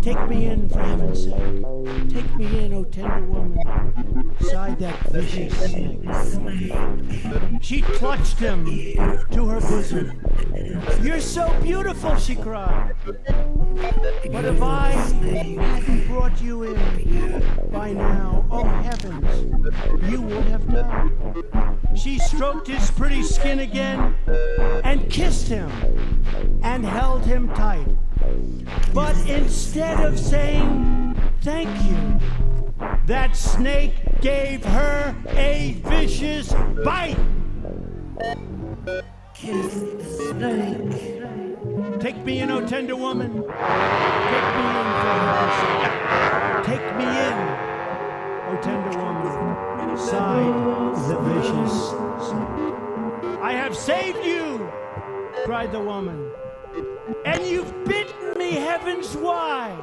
Take me in, for heaven's sake. Take me in, oh tender woman. Sighed that vicious snake. She clutched him to her bosom. You're so beautiful, she cried. But if I hadn't brought you in by now, oh heavens, you would have died. She stroked his pretty skin again and kissed him and held him tight. But instead of saying thank you, that snake gave her a vicious bite. Kiss the snake. Take me in, oh tender woman. Take me in, for heaven's sake. Take me in, oh tender woman. Sighed the vicious snake. I have saved you, cried the woman. And you've bitten me, heavens why?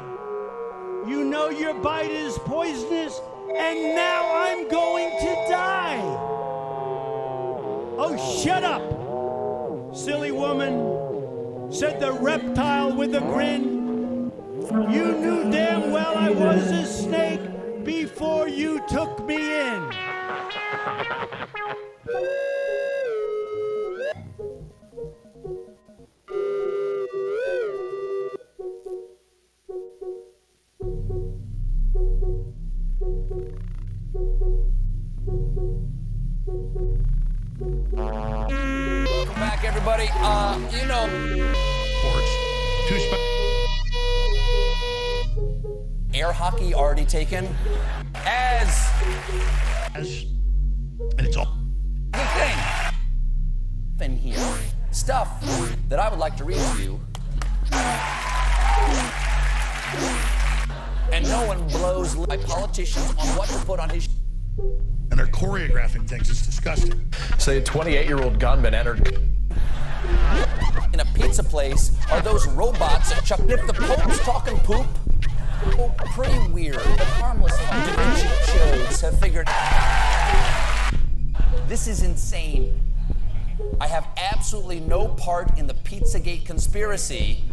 You know your bite is poisonous, and now I'm going to die. Oh, shut up, silly woman, said the reptile with a grin. You knew damn well I was a snake before you took me in. Welcome back, everybody. You know, air hockey already taken as and it's all the thing in here. Stuff that I would like to read to you. And no one blows by politicians on what to put on his. And they're choreographing things. It's disgusting. Say a 28-year-old gunman entered in a pizza place. Are those robots that chuck? If the Pope's talking poop, oh, pretty weird. But harmless Da Vinci shows have figured this is insane. I have absolutely no part in the Pizzagate conspiracy,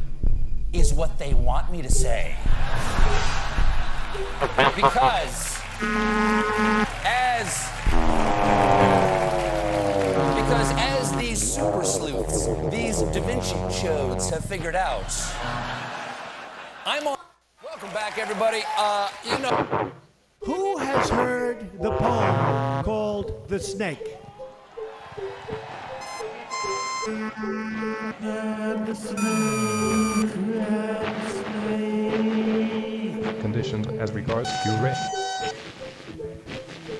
is what they want me to say. Because as these super sleuths, these Da Vinci chodes have figured out, I'm on. Welcome back, everybody. You know. Who has heard the poem called The Snake? Conditions as regards cure.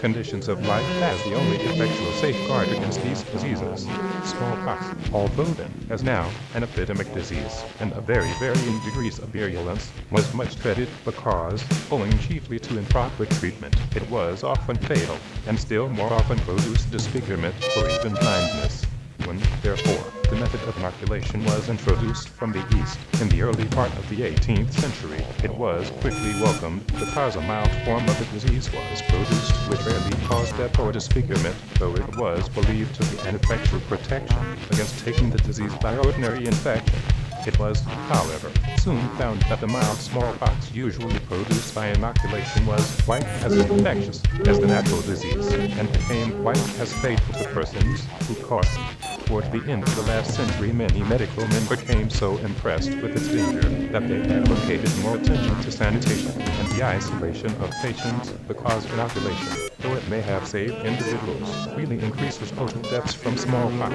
Conditions of life as the only effectual safeguard against these diseases. Smallpox, although then, as now, an epidemic disease, and of very varying degrees of virulence, was much dreaded because, owing chiefly to improper treatment, it was often fatal, and still more often produced disfigurement or even blindness. When, therefore, the method of inoculation was introduced from the East in the early part of the 18th century, it was quickly welcomed because a mild form of the disease was produced which rarely caused death or disfigurement, though it was believed to be an effectual protection against taking the disease by ordinary infection. It was, however, soon found that the mild smallpox usually produced by inoculation was quite as infectious as the natural disease, and became quite as fatal to persons who caught it. Toward the end of the last century, many medical men became so impressed with its danger that they advocated more attention to sanitation and the isolation of patients because inoculation, though it may have saved individuals, really increases total deaths from smallpox.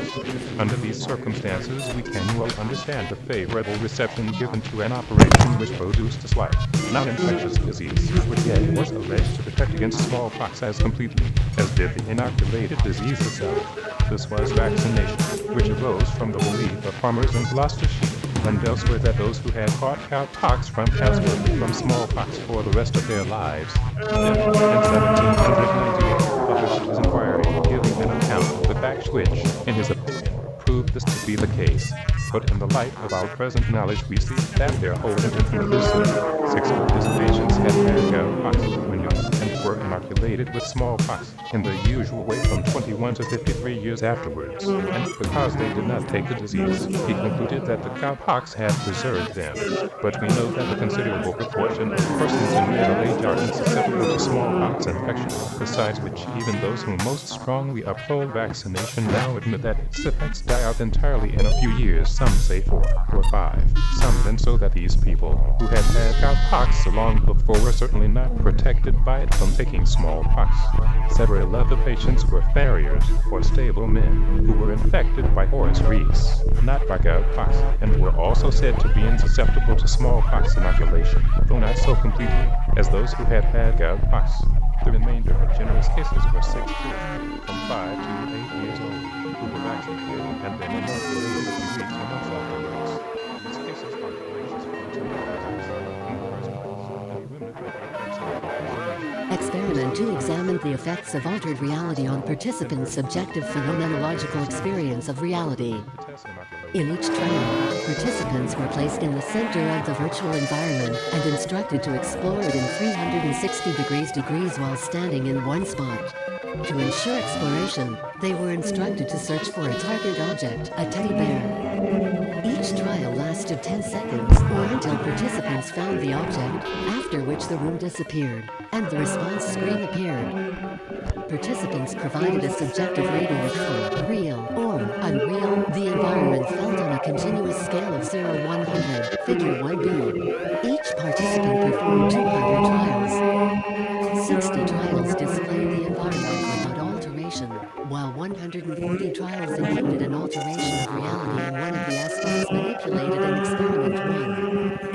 Under these circumstances, we can well understand the favorable reception given to an operation which produced a slight, non-infectious disease, which yet was alleged to protect against smallpox as completely as did the inoculated disease itself. This was vaccination, which arose from the belief of farmers in Gloucestershire and elsewhere that those who had caught cowpox from casualty from smallpox for the rest of their lives. Then, in 1798, published his inquiry giving an account of the facts which, in his opinion, proved this to be the case. But in the light of our present knowledge, we see that there whole infinitely 6 of his patients had cowpox when young and were inoculated with smallpox in the usual way from 21 to 53 years afterwards. And because they did not take the disease, he concluded that the cowpox had preserved them. But we know that a considerable proportion of persons in middle age are insusceptible to smallpox infection, besides which even those who most strongly uphold vaccination now admit that its effects die out entirely in a few years, some say 4 or 5. Some then so that these people who had cowpox long before were certainly not protected by it from taking smallpox. Several of the patients were farriers or stable men who were infected by horse reese, not by cowpox, and were also said to be insusceptible to smallpox inoculation, though not so completely as those who had cowpox. The remainder of generous cases were 6 children from 5 to 8 years old who were vaccinated and then inoculated a few weeks or months afterwards. Experiment 2 examined the effects of altered reality on participants' subjective phenomenological experience of reality. In each trial, participants were placed in the center of the virtual environment and instructed to explore it in 360 degrees while standing in one spot. To ensure exploration, they were instructed to search for a target object, a teddy bear. Each trial lasted 10 seconds or until participants found the object, after which the room disappeared and the response screen appeared. Participants provided a subjective rating of how real or unreal the environment felt on a continuous scale of 0-100, figure 1b. Each participant performed 200 trials. 60 trials displayed the environment without alteration, while 140 trials included an alteration of reality in one of the aspects manipulated in Experiment 1.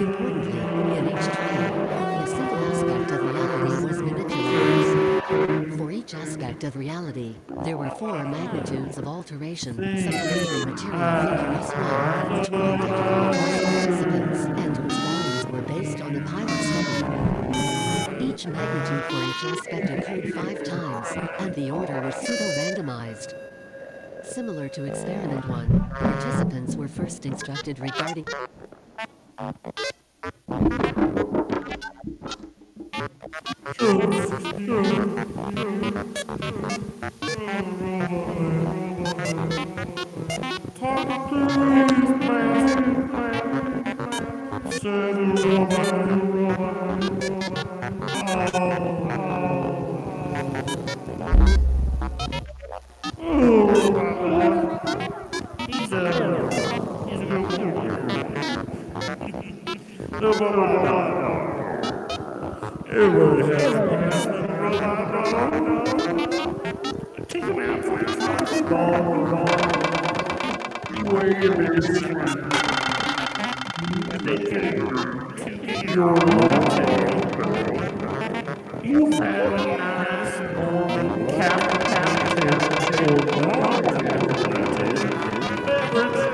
Importantly, in each trial, only a single aspect of reality was manipulated. For each aspect of reality, there were 4 magnitudes of alteration, supplementary material figure S.1, which were identified to all participants and whose values were based on the pilot study. Each magnitude for each aspect occurred 5 times, and the order was pseudo-randomized. Similar to Experiment 1, participants were first instructed regarding He's a good everybody has a penis in the robot dog. Take him out for a dog. You wear your biggest screen. They take your you have a nice normal capitated or non-capitated beverage.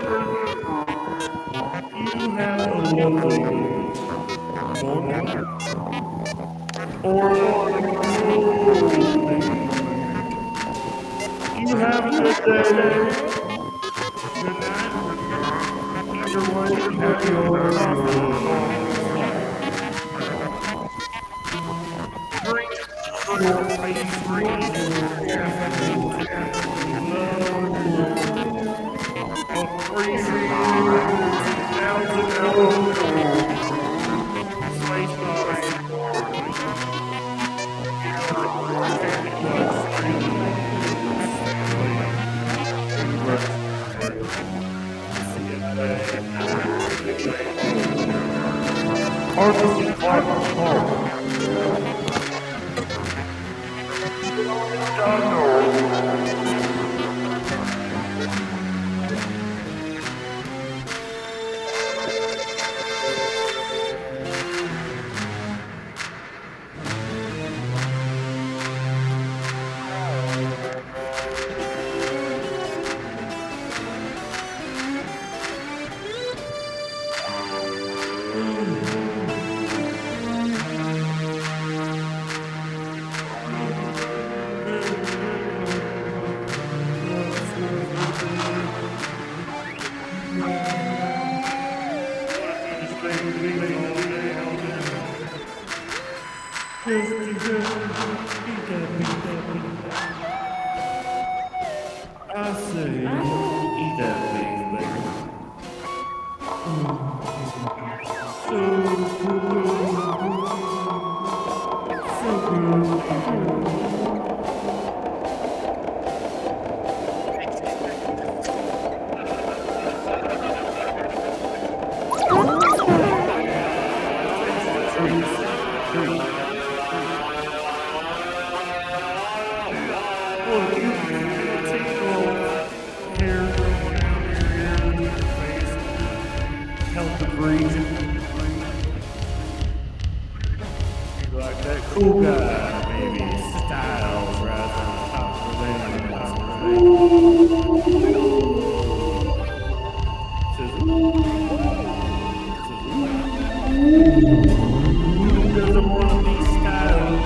You have a lovely morning or you have a good day. Good night. Either way, you have your drink your face I say, eat that thing, baby. So like that cool guy, maybe Styles rather than top doesn't want to be Styles.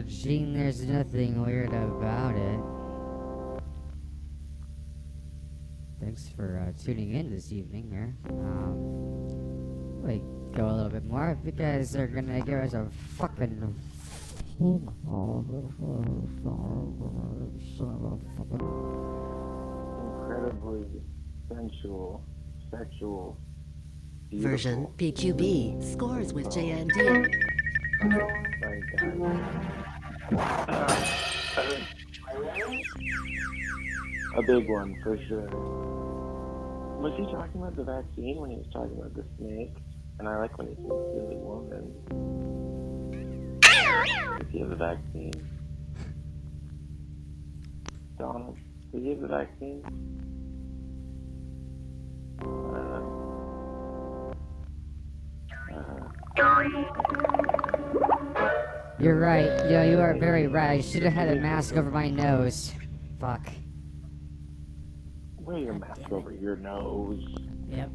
Gene, there's nothing weird about it. Thanks for tuning in this evening here. We go a little bit more. If you guys are gonna give us a fucking Incredibly sensual, sexual Version PQB. Scores with JND. A big one, for sure. Was he talking about the vaccine when he was talking about the snake? And I like when he says silly woman. Does he have the vaccine? Donald, does he have the vaccine? You're right. Yeah, you are very right. I should have had a mask over my nose. Fuck. Wear your mask over your nose. Yep.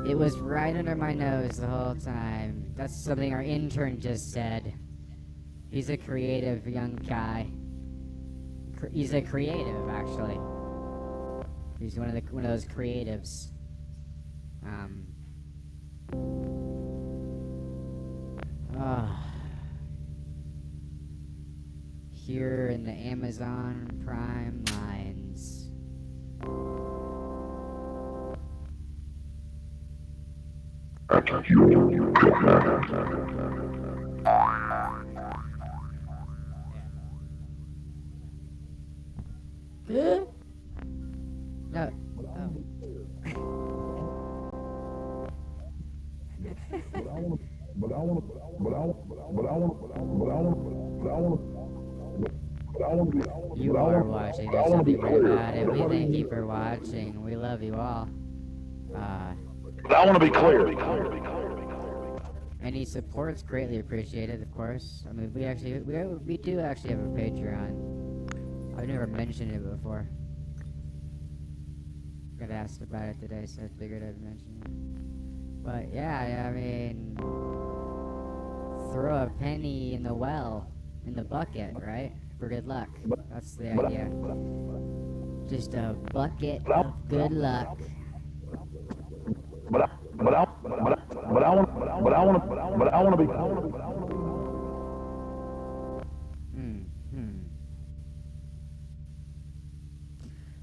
It was right under my nose the whole time. That's something our intern just said. He's a creative young guy. He's a creative, actually. He's one of those creatives. Here in the Amazon Prime lines. No. You are watching. There's nothing weird about it. We thank you for watching. We love you all. But I want to be clear. Any support's greatly appreciated, of course. I mean, we do actually have a Patreon. I've never mentioned it before. Got asked about it today, so I figured I'd mention it. But yeah, I mean, throw a penny in the well, in the bucket, right? For good luck. That's the idea. Just a bucket of good luck. But I want to be.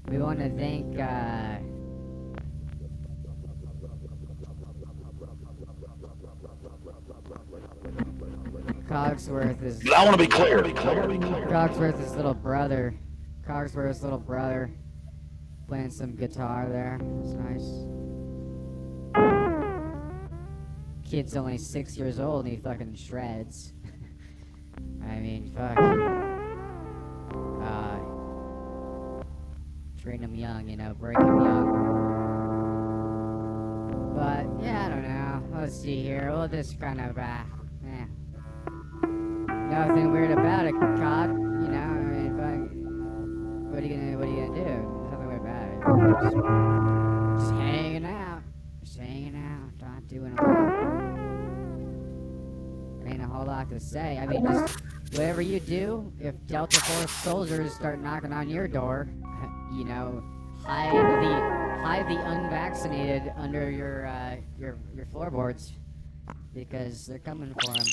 We want to thank, Cogsworth is... But I want to be clear. Cogsworth's little brother. Cogsworth's little brother. Playing some guitar there. It's nice. Kid's only 6 years old and he fucking shreds. I mean, fuck. Train him young, you know, break him young. But, yeah, I don't know. Let's see here. We'll just kind of, nothing weird about it, Cog. You know, I mean, fuck. What are you gonna do? There's nothing weird about it. Just hanging out. Just hanging out. Not doing a lot. There ain't a whole lot to say. I mean, just whatever you do, if Delta Force soldiers start knocking on your door, you know, hide the unvaccinated under your floorboards, because they're coming for them.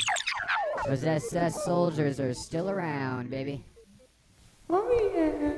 Those SS soldiers are still around, baby. Oh yeah.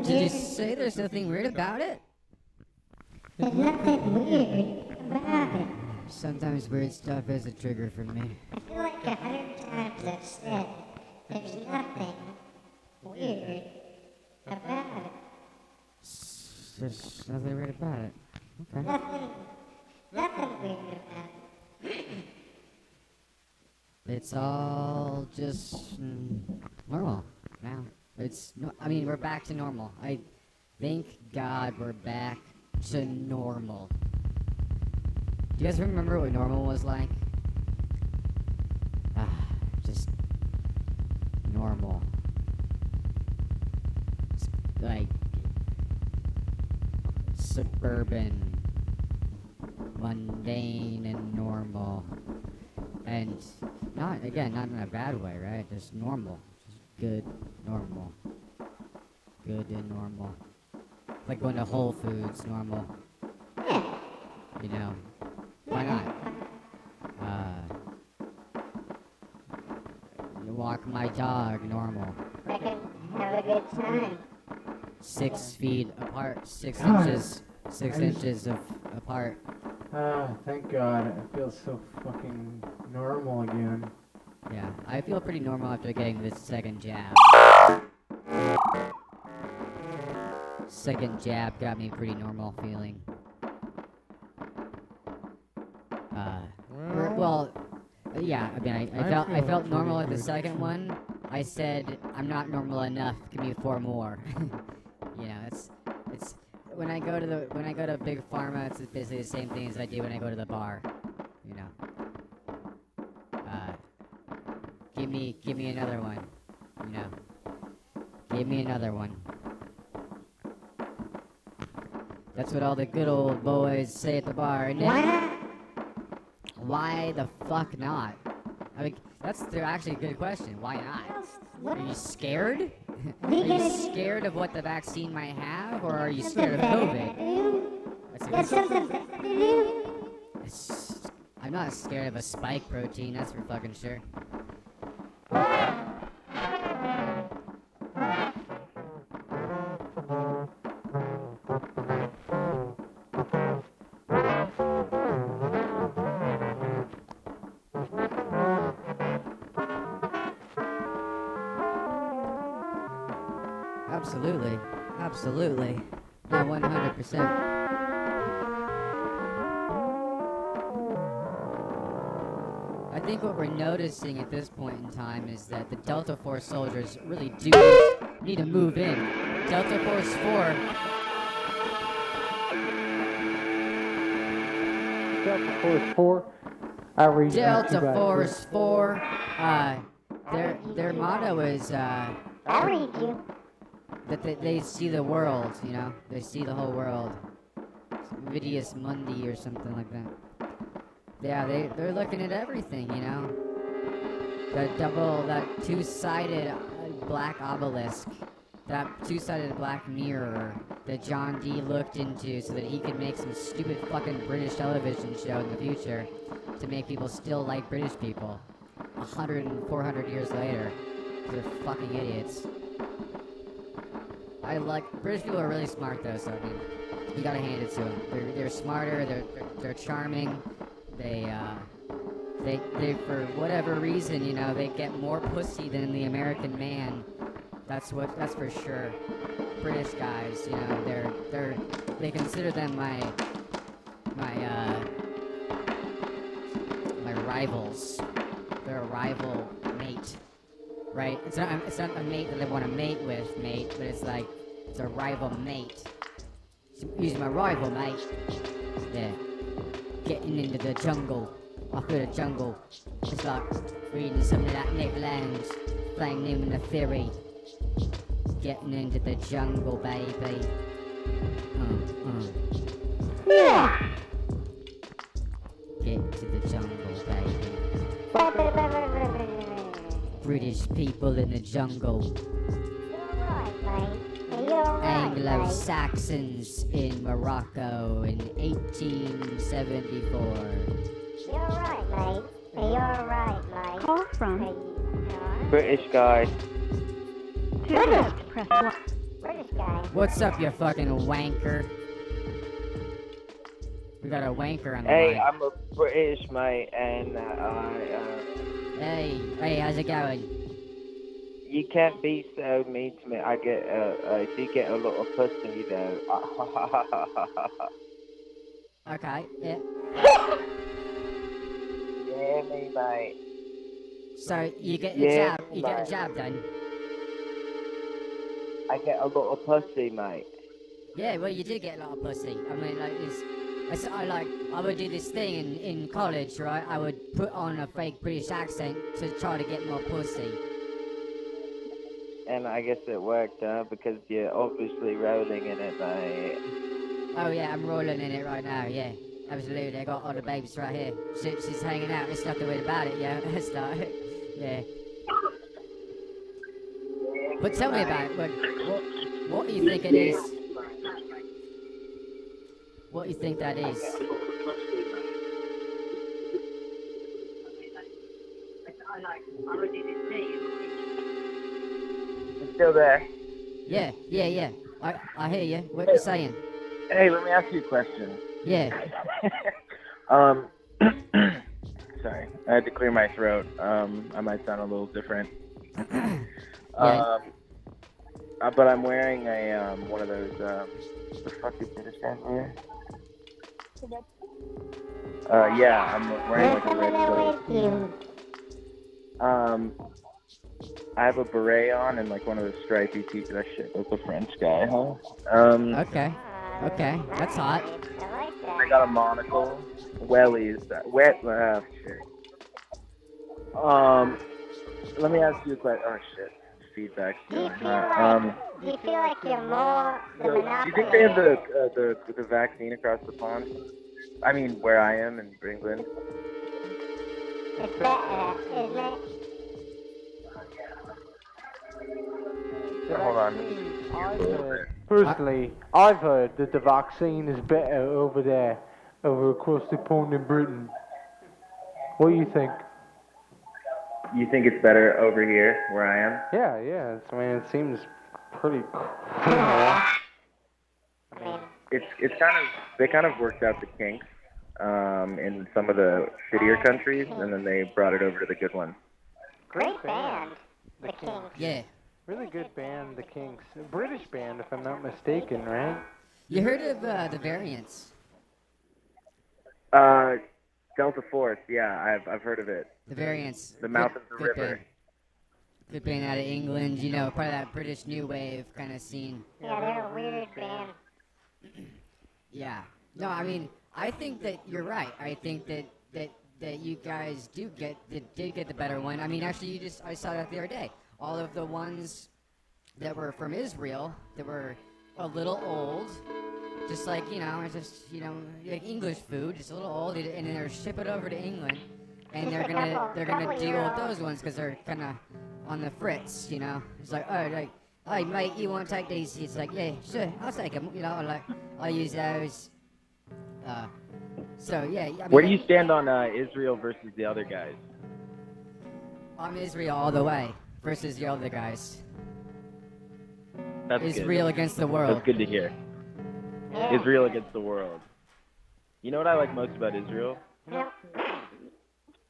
Did you say there's nothing weird about it? There's nothing weird about it. Sometimes weird stuff is a trigger for me. I feel like 100 times I've said there's nothing weird about it. There's nothing weird about it. Okay. Nothing weird about it. It's all just normal now. I mean, we're back to normal. I thank God we're back to normal. Do you guys remember what normal was like? Just normal. It's like suburban, mundane, and normal. And not in a bad way, right? Just normal. Just good, normal. Good and normal. Like going to Whole Foods, normal. You know, why not? Walk my dog, normal. Have a good time. 6 feet apart, 6 God. inches, 6 inches apart. Thank God. I feel so fucking normal again. Yeah, I feel pretty normal after getting this second jab. Second jab got me pretty normal feeling. Yeah, I mean, I felt normal at the second one. I said, I'm not normal enough, give me 4 more. You know, it's when I go to Big Pharma, it's basically the same thing as I do when I go to the bar. You know. Give me another one. You know. Give me another one. That's what all the good old boys say at the bar, isn't it? Why the fuck not? I mean, that's actually a good question. Why not? Are you scared? Are you scared of what the vaccine might have, or are you scared of COVID? That's something to do. I'm not scared of a spike protein, that's for fucking sure. Absolutely. Absolutely. Yeah, 100%. I think what we're noticing at this point in time is that the Delta Force soldiers really do need to move in. Delta Force 4. Delta Force 4. I read Delta Force 4. Their motto is I'll read you. that they see the world, you know? They see the whole world. Vidius Mundi or something like that. Yeah, they're looking at everything, you know? That two-sided black obelisk that two-sided black mirror that John D looked into so that he could make some stupid fucking British television show in the future to make people still like British people 100 and 400 years later. They're fucking idiots. British people are really smart though, so I mean, you gotta hand it to them. They're smarter, they're charming, they for whatever reason, you know, they get more pussy than the American man. That's for sure. British guys, you know, they consider them my rivals. They're a rival mate, right? It's not a mate that they want to mate with, but it's like it's a rival mate. He's my rival, mate. Yeah, getting into the jungle. I feel the jungle. It's like reading some of that Nick Land's playing him in the theory. Getting into the jungle, baby. Get to the jungle, baby. British people in the jungle. Anglo-Saxons in Morocco in 1874. You're right, mate. You're right, mate. Call from British guy. British. Press 1. British guy. What's up, you fucking wanker? We got a wanker on the Hey, line. I'm a British mate, and Hey, how's it going? you can't be so mean to me. I do get a lot of pussy though. Okay, yeah. You hear me, mate? So you get Yeah, you get a job done. I get a lot of pussy, mate. Yeah, well, you did get a lot of pussy. I mean, like, I would do this thing in college, right? I would put on a fake British accent to try to get more pussy. And I guess it worked, because you're obviously rolling in it, mate. Oh yeah, I'm rolling in it right now. Yeah, absolutely. I got all the babes right here. She's hanging out. There's nothing weird about it. Yeah, that's like, yeah. But tell me about it. What do you think it is? What do you think that is? You still there? Yeah. I hear you. What you saying? Hey, let me ask you a question. Yeah. Sorry, I had to clear my throat. I might sound a little different. But I'm wearing a one of those the fuck is this stand here? Yeah, I'm wearing like a red coat. I have a beret on and like one of those stripy t-shirts. That shit, that's a French guy, huh? Okay, that's hot. I got a monocle. Wellies. Shit. Let me ask you a question. Oh shit. Feedback. Do you feel like you're more the Do monopoly? you think they have the vaccine across the pond? I mean, where I am in England. It's better, isn't it? Hold on. Personally, I've heard that the vaccine is better over there, over across the pond in Britain. What do you think? You think it's better over here, where I am? Yeah. I mean, it seems pretty cool. It's kind of, they kind of worked out the kinks in some of the shittier countries, and then they brought it over to the good ones. Great band, the Kinks. Yeah. Really good band, the Kinks. A British band, if I'm not mistaken, right? You heard of the variants? Delta Force, yeah, I've heard of it. The variants. The mouth of the good river. Band. Good band out of England, you know, part of that British new wave kind of scene. Yeah, they're a weird band. Yeah. No, I mean, I think that you're right. I think that you guys did get the better one. I mean, actually, I saw that the other day. All of the ones that were from Israel that were a little old, just like, like English food, just a little old, and then they're ship it over to England, and they're gonna deal with those ones because they're kind of on the fritz, you know. It's like, oh, like "Hey mate, you want to take these?" It's like, "Yeah, sure, I'll take them." You know, like I use those. So yeah, I mean, Where do you stand on Israel versus the other guys? I'm Israel all the way versus the other guys. That's Israel good. against the world. That's good to hear. Israel against the world. You know what I like most about Israel?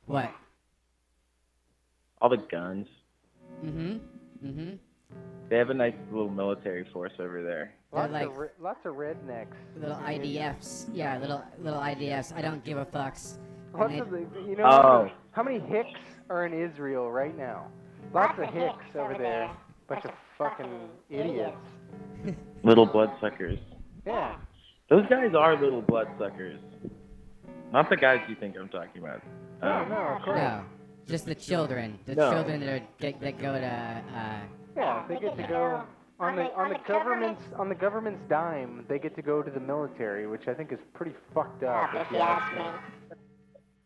What? All the guns. They have a nice little military force over there. They're like Lots of rednecks. little IDFs. Yeah, little IDFs. I don't give a fucks. Lots And of they- you know how many Hicks are in Israel right now? Lots of Hicks over there. Bunch of fucking idiots. Little bloodsuckers. Yeah. Those guys are little bloodsuckers. Not the guys you think I'm talking about. No, of course. No, just the children. The No. children that go to. Yeah, they get to go on the government's dime. They get to go to the military, which I think is pretty fucked up. If you ask me.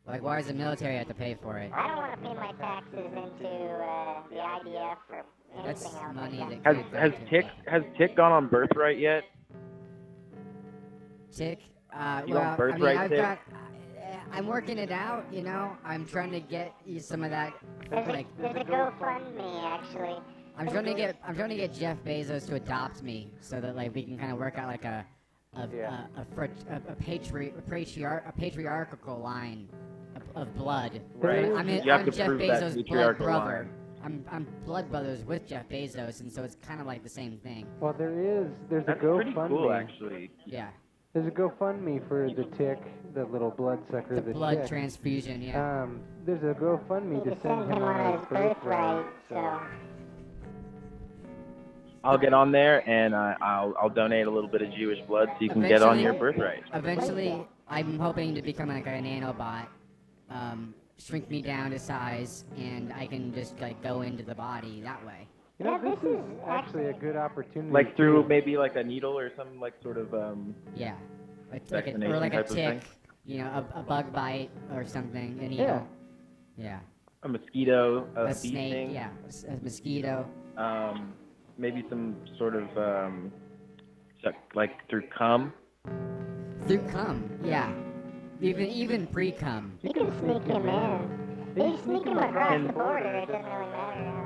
Like, why does the military have to pay for it? I don't want to pay my taxes into the IDF or That's anything else. money that Has could go has to- Tick has Tick gone on Birthright yet? Tick. You Well, on I mean, Birthright, I've Tick? got. I'm working it out, you know. I'm trying to get you some of that. Like, There's a GoFundMe actually. I'm trying to get Jeff Bezos to adopt me, so that like we can kind of work out like a patriarchal line of blood. Right. I'm You have to Jeff prove that Bezos' blood patriarchal brother. line. I'm blood brothers with Jeff Bezos, and so it's kind of like the same thing. Well, there's That's a GoFundMe. pretty cool, actually. Yeah. There's a GoFundMe for the Tick, the little bloodsucker, the blood Tick. transfusion, yeah. There's a GoFundMe to send him on his birthright. So. I'll get on there and I'll donate a little bit of Jewish blood so you can get on your birthright. Eventually, I'm hoping to become like a nanobot, shrink me down to size, and I can just like go into the body that way. You know, this is actually a good opportunity. Like through maybe like a needle or some like sort of Yeah, or like a type of tick, thing. you know, a bug bite or something. And yeah. A mosquito, A bee snake, sting. yeah, a mosquito. Maybe some sort of like through cum. Through cum, yeah. Even pre-cum. You can sneak him in. You sneak him across the border. It doesn't really matter.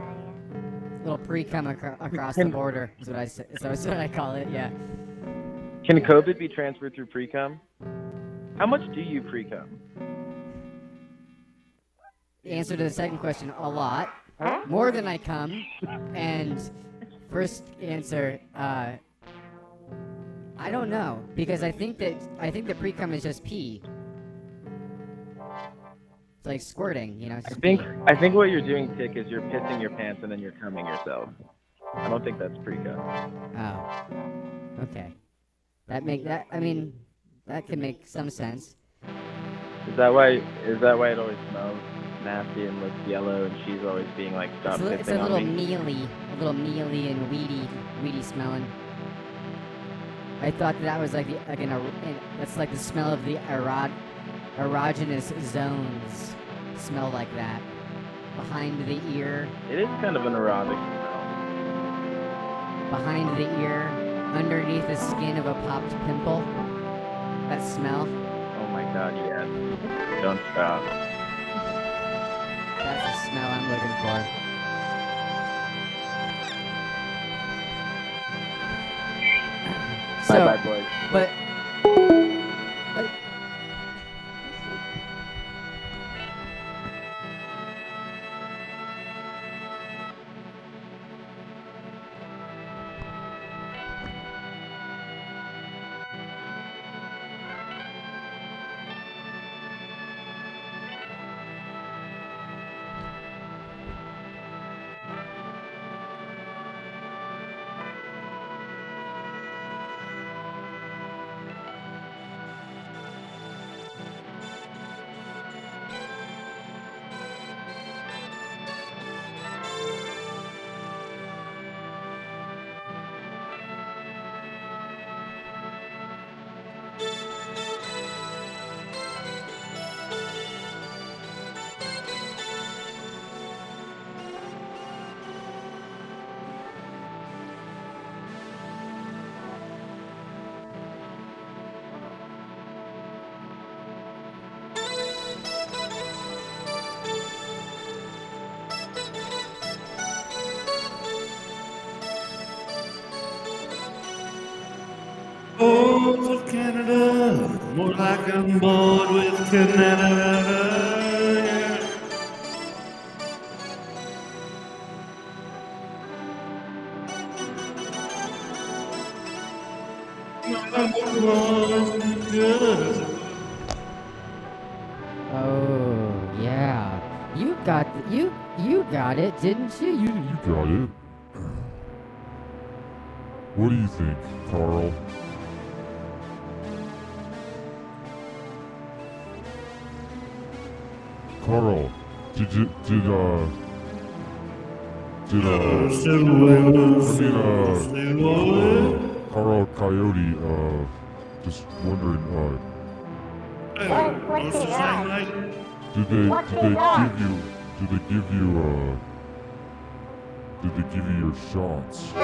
Little pre-cum across the border is what I say. So that's what I call it. Yeah. Can COVID be transferred through pre-cum? How much do you pre-cum? The answer to the second question: a lot, more than I cum. And first answer, I don't know, because I think the pre-cum is just pee. It's like squirting, you know. It's just I think what you're doing, Tick, is you're pissing your pants and then you're cumming yourself. I don't think that's pre-cum. Oh. Okay. I mean, that can make some sense. Is that why it always smells nasty and looks yellow and she's always being like, stop pissing It's a on little me? mealy and weedy smelling. I thought that was like that's like the smell of the erogenous zones smell like that. Behind the ear. It is kind of an erotic smell. Behind the ear, underneath the skin of a popped pimple. That smell. Oh my god, yes. Don't stop. That's the smell I'm looking for. So, Bye-bye, boys. But bored with Canada. More like I'm bored with Canada. Yeah. Oh yeah, you got you got it, didn't you? You got it. What do you think, Carl? Carl, did Carl Coyote, just wondering, What's his name, mate? did they give you your shots? I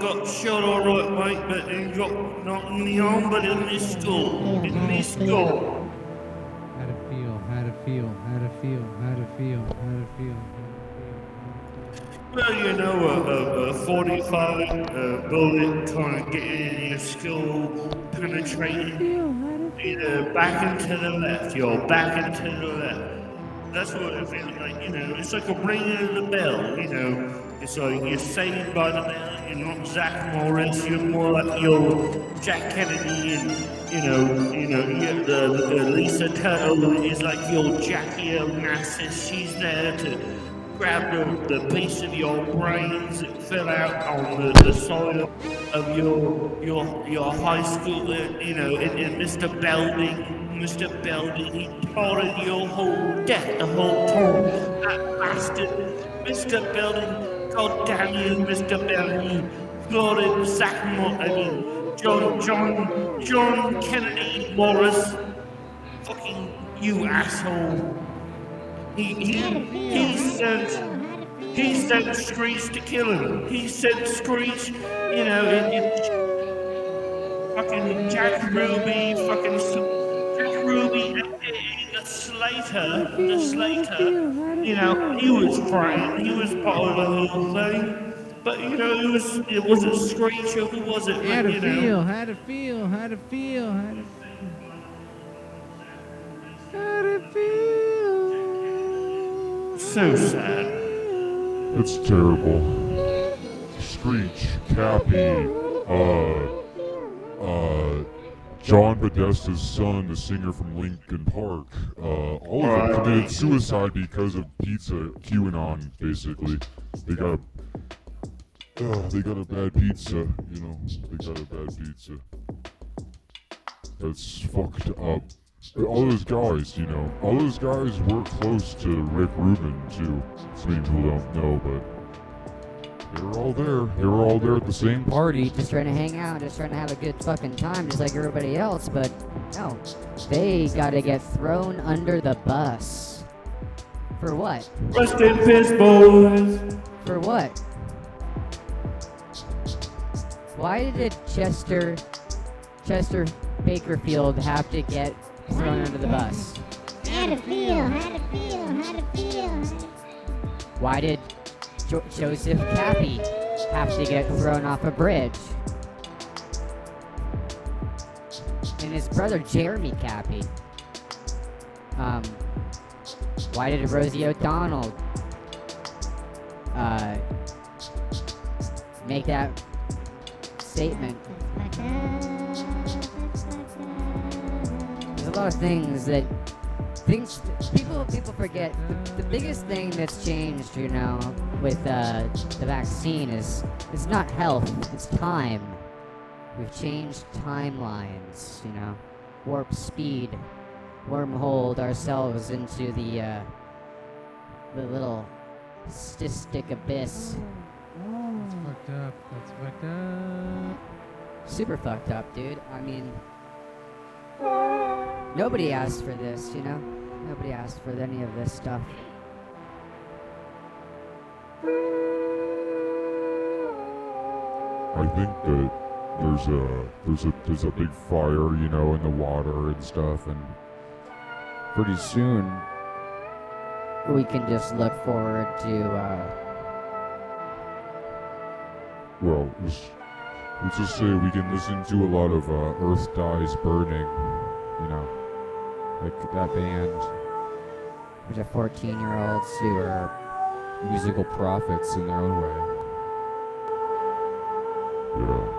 got shot alright, mate, but he got not in the arm, but in the skull. In the skull. How to feel, how to feel, how to feel, how to feel, how to feel. Well, you know, a 45 bullet kind of getting in your skull, penetrating either back and to the left, your back and to the left. That's what it feels like, you know. It's like a ringing of the bell, you know. It's like you're saved by the bell. You're not Zach Morris. You're more like your Jack Kennedy, and the Lisa Turtle is like your Jackie Onassis. She's there to grab the piece of your brains that fell out on the side of your high school, and Mr. Belding, he plotted your whole death the whole time. That bastard, Mr. Belding, God damn you, Mr. Belding, you plotted John Kennedy Morris, fucking you asshole. He sent Screech to kill him. He sent Screech, fucking Jack Ruby, Jack Ruby, the Slater, he was praying, he was part of the whole thing. But, it wasn't Screech, or who was it? How to feel, how to feel, how to feel, how to feel. So sad. It's terrible. Screech, Cappy, John Podesta's son, the singer from Linkin Park, all of them committed suicide because of pizza QAnon, basically. They got a bad pizza, they got a bad pizza. That's fucked up. All those guys were close to Rick Rubin, too. Some people don't know, but they were all there. They were all there at the same party. Just trying to hang out, just trying to have a good fucking time, just like everybody else, but no. They gotta get thrown under the bus. For what? Rest in peace, boys! For what? Why did Chester Bakerfield have to get thrown under the bus? How to feel, how to feel, how to feel. Why did Joseph Cappy have to get thrown off a bridge? And his brother Jeremy Cappy. Why did Rosie O'Donnell make that statement? There's a lot of things that people forget. The biggest thing that's changed, with the vaccine is not health, it's time. We've changed timelines, warp speed, wormholed ourselves into the little cystic abyss. That's fucked up. That's fucked up. Super fucked up, dude. I mean, nobody asked for this, Nobody asked for any of this stuff. I think that there's a big fire, in the water and stuff, and pretty soon we can just look forward to well, let's just say we can listen to a lot of Earth Dies Burning, you know, like that band. A bunch of 14-year-olds who are Musical prophets in their own way. Yeah.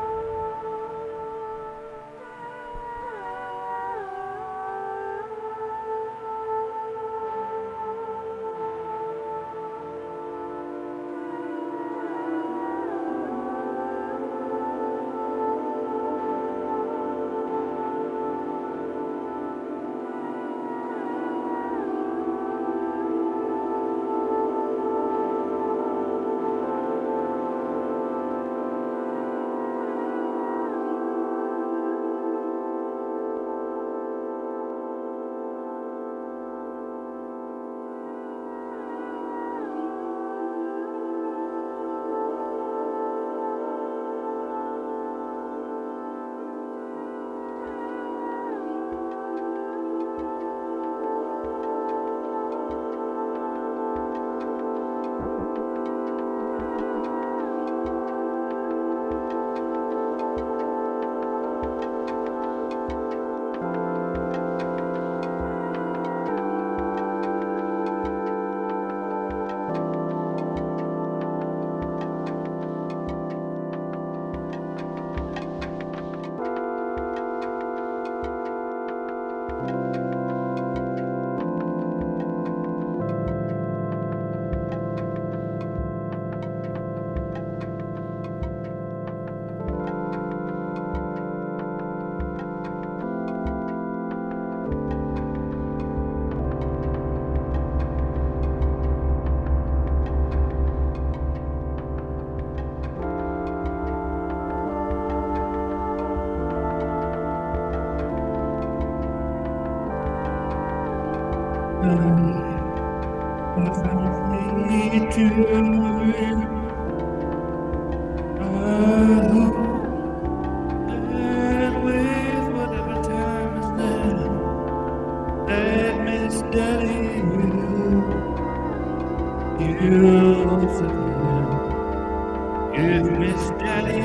If Miss Daddy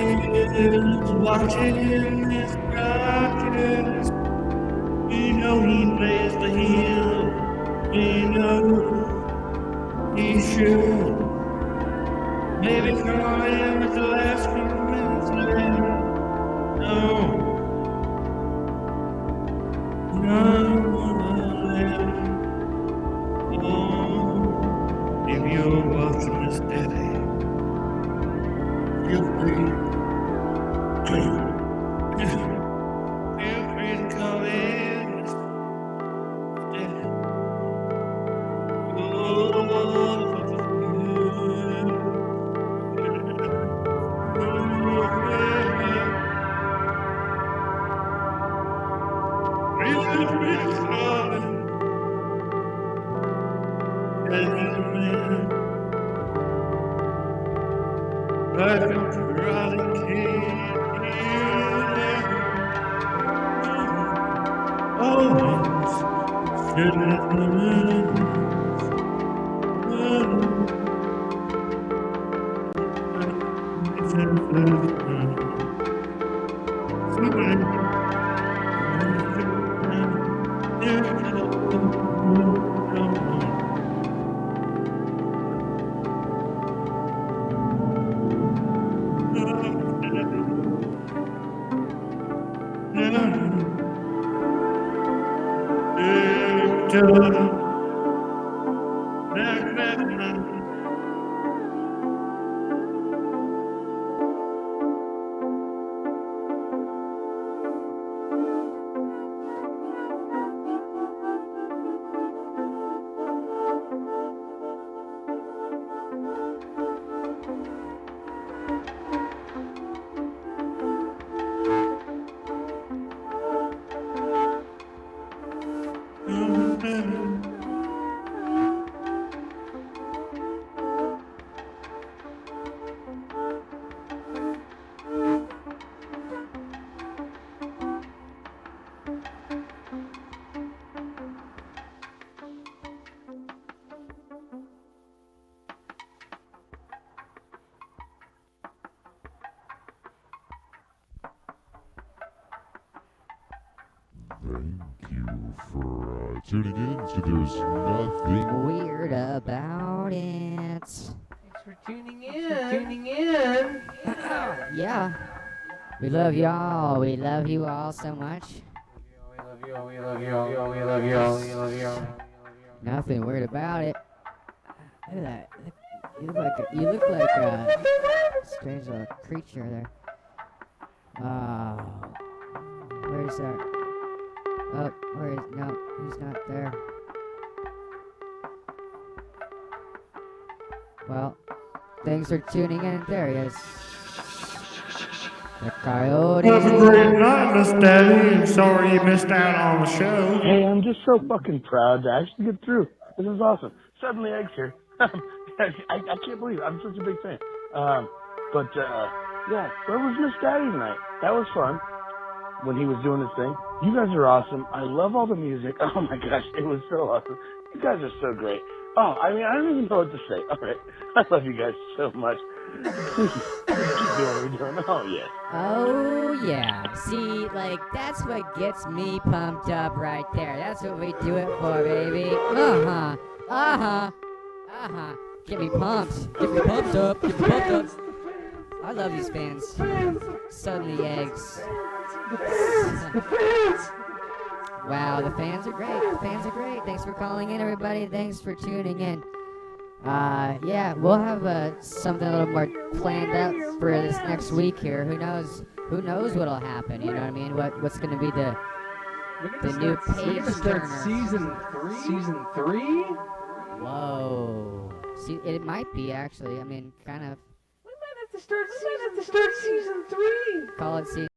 is watching this broadcast, you know he plays the heel. You know he should. Maybe call him at the last few minutes later. No. If you're watching this daddy, feel free to call in. for tuning in to There's Nothing Weird about it. Thanks for tuning in. Yeah. We love y'all. We love you all so much. We love you. Nothing weird about it. Look at that. You look like a strange little creature there. Oh. Where's that? Oh, no, he's not there. Well, thanks for tuning in. There he is. The coyote. Have a great night, Miss Daddy, and sorry you missed out on the show. Hey, I'm just so fucking proud to actually get through. This is awesome. Suddenly Eggs here. I can't believe it. I'm such a big fan. Yeah, where was Miss Daddy tonight? That was fun when he was doing his thing. You guys are awesome. I love all the music. Oh my gosh, it was so awesome. You guys are so great. Oh, I mean, I don't even know what to say. All right. I love you guys so much. Please keep doing what you're doing. Oh, yes. Oh, yeah. See, like, that's what gets me pumped up right there. That's what we do it for, baby. Uh-huh. Uh-huh. Uh-huh. Get me pumped. Get me pumped up. Get me pumped up. I love these fans. Suddenly Eggs. Wow, the fans are great. The fans are great. Thanks for calling in, everybody. Thanks for tuning in. Yeah, we'll have something a little more planned out for this next week here. Who knows? Who knows what'll happen? You know what I mean? What's gonna be the new page turner? Season 3? Whoa. See, it might be actually. I mean, kind of. We might have to start season 3. Call it season.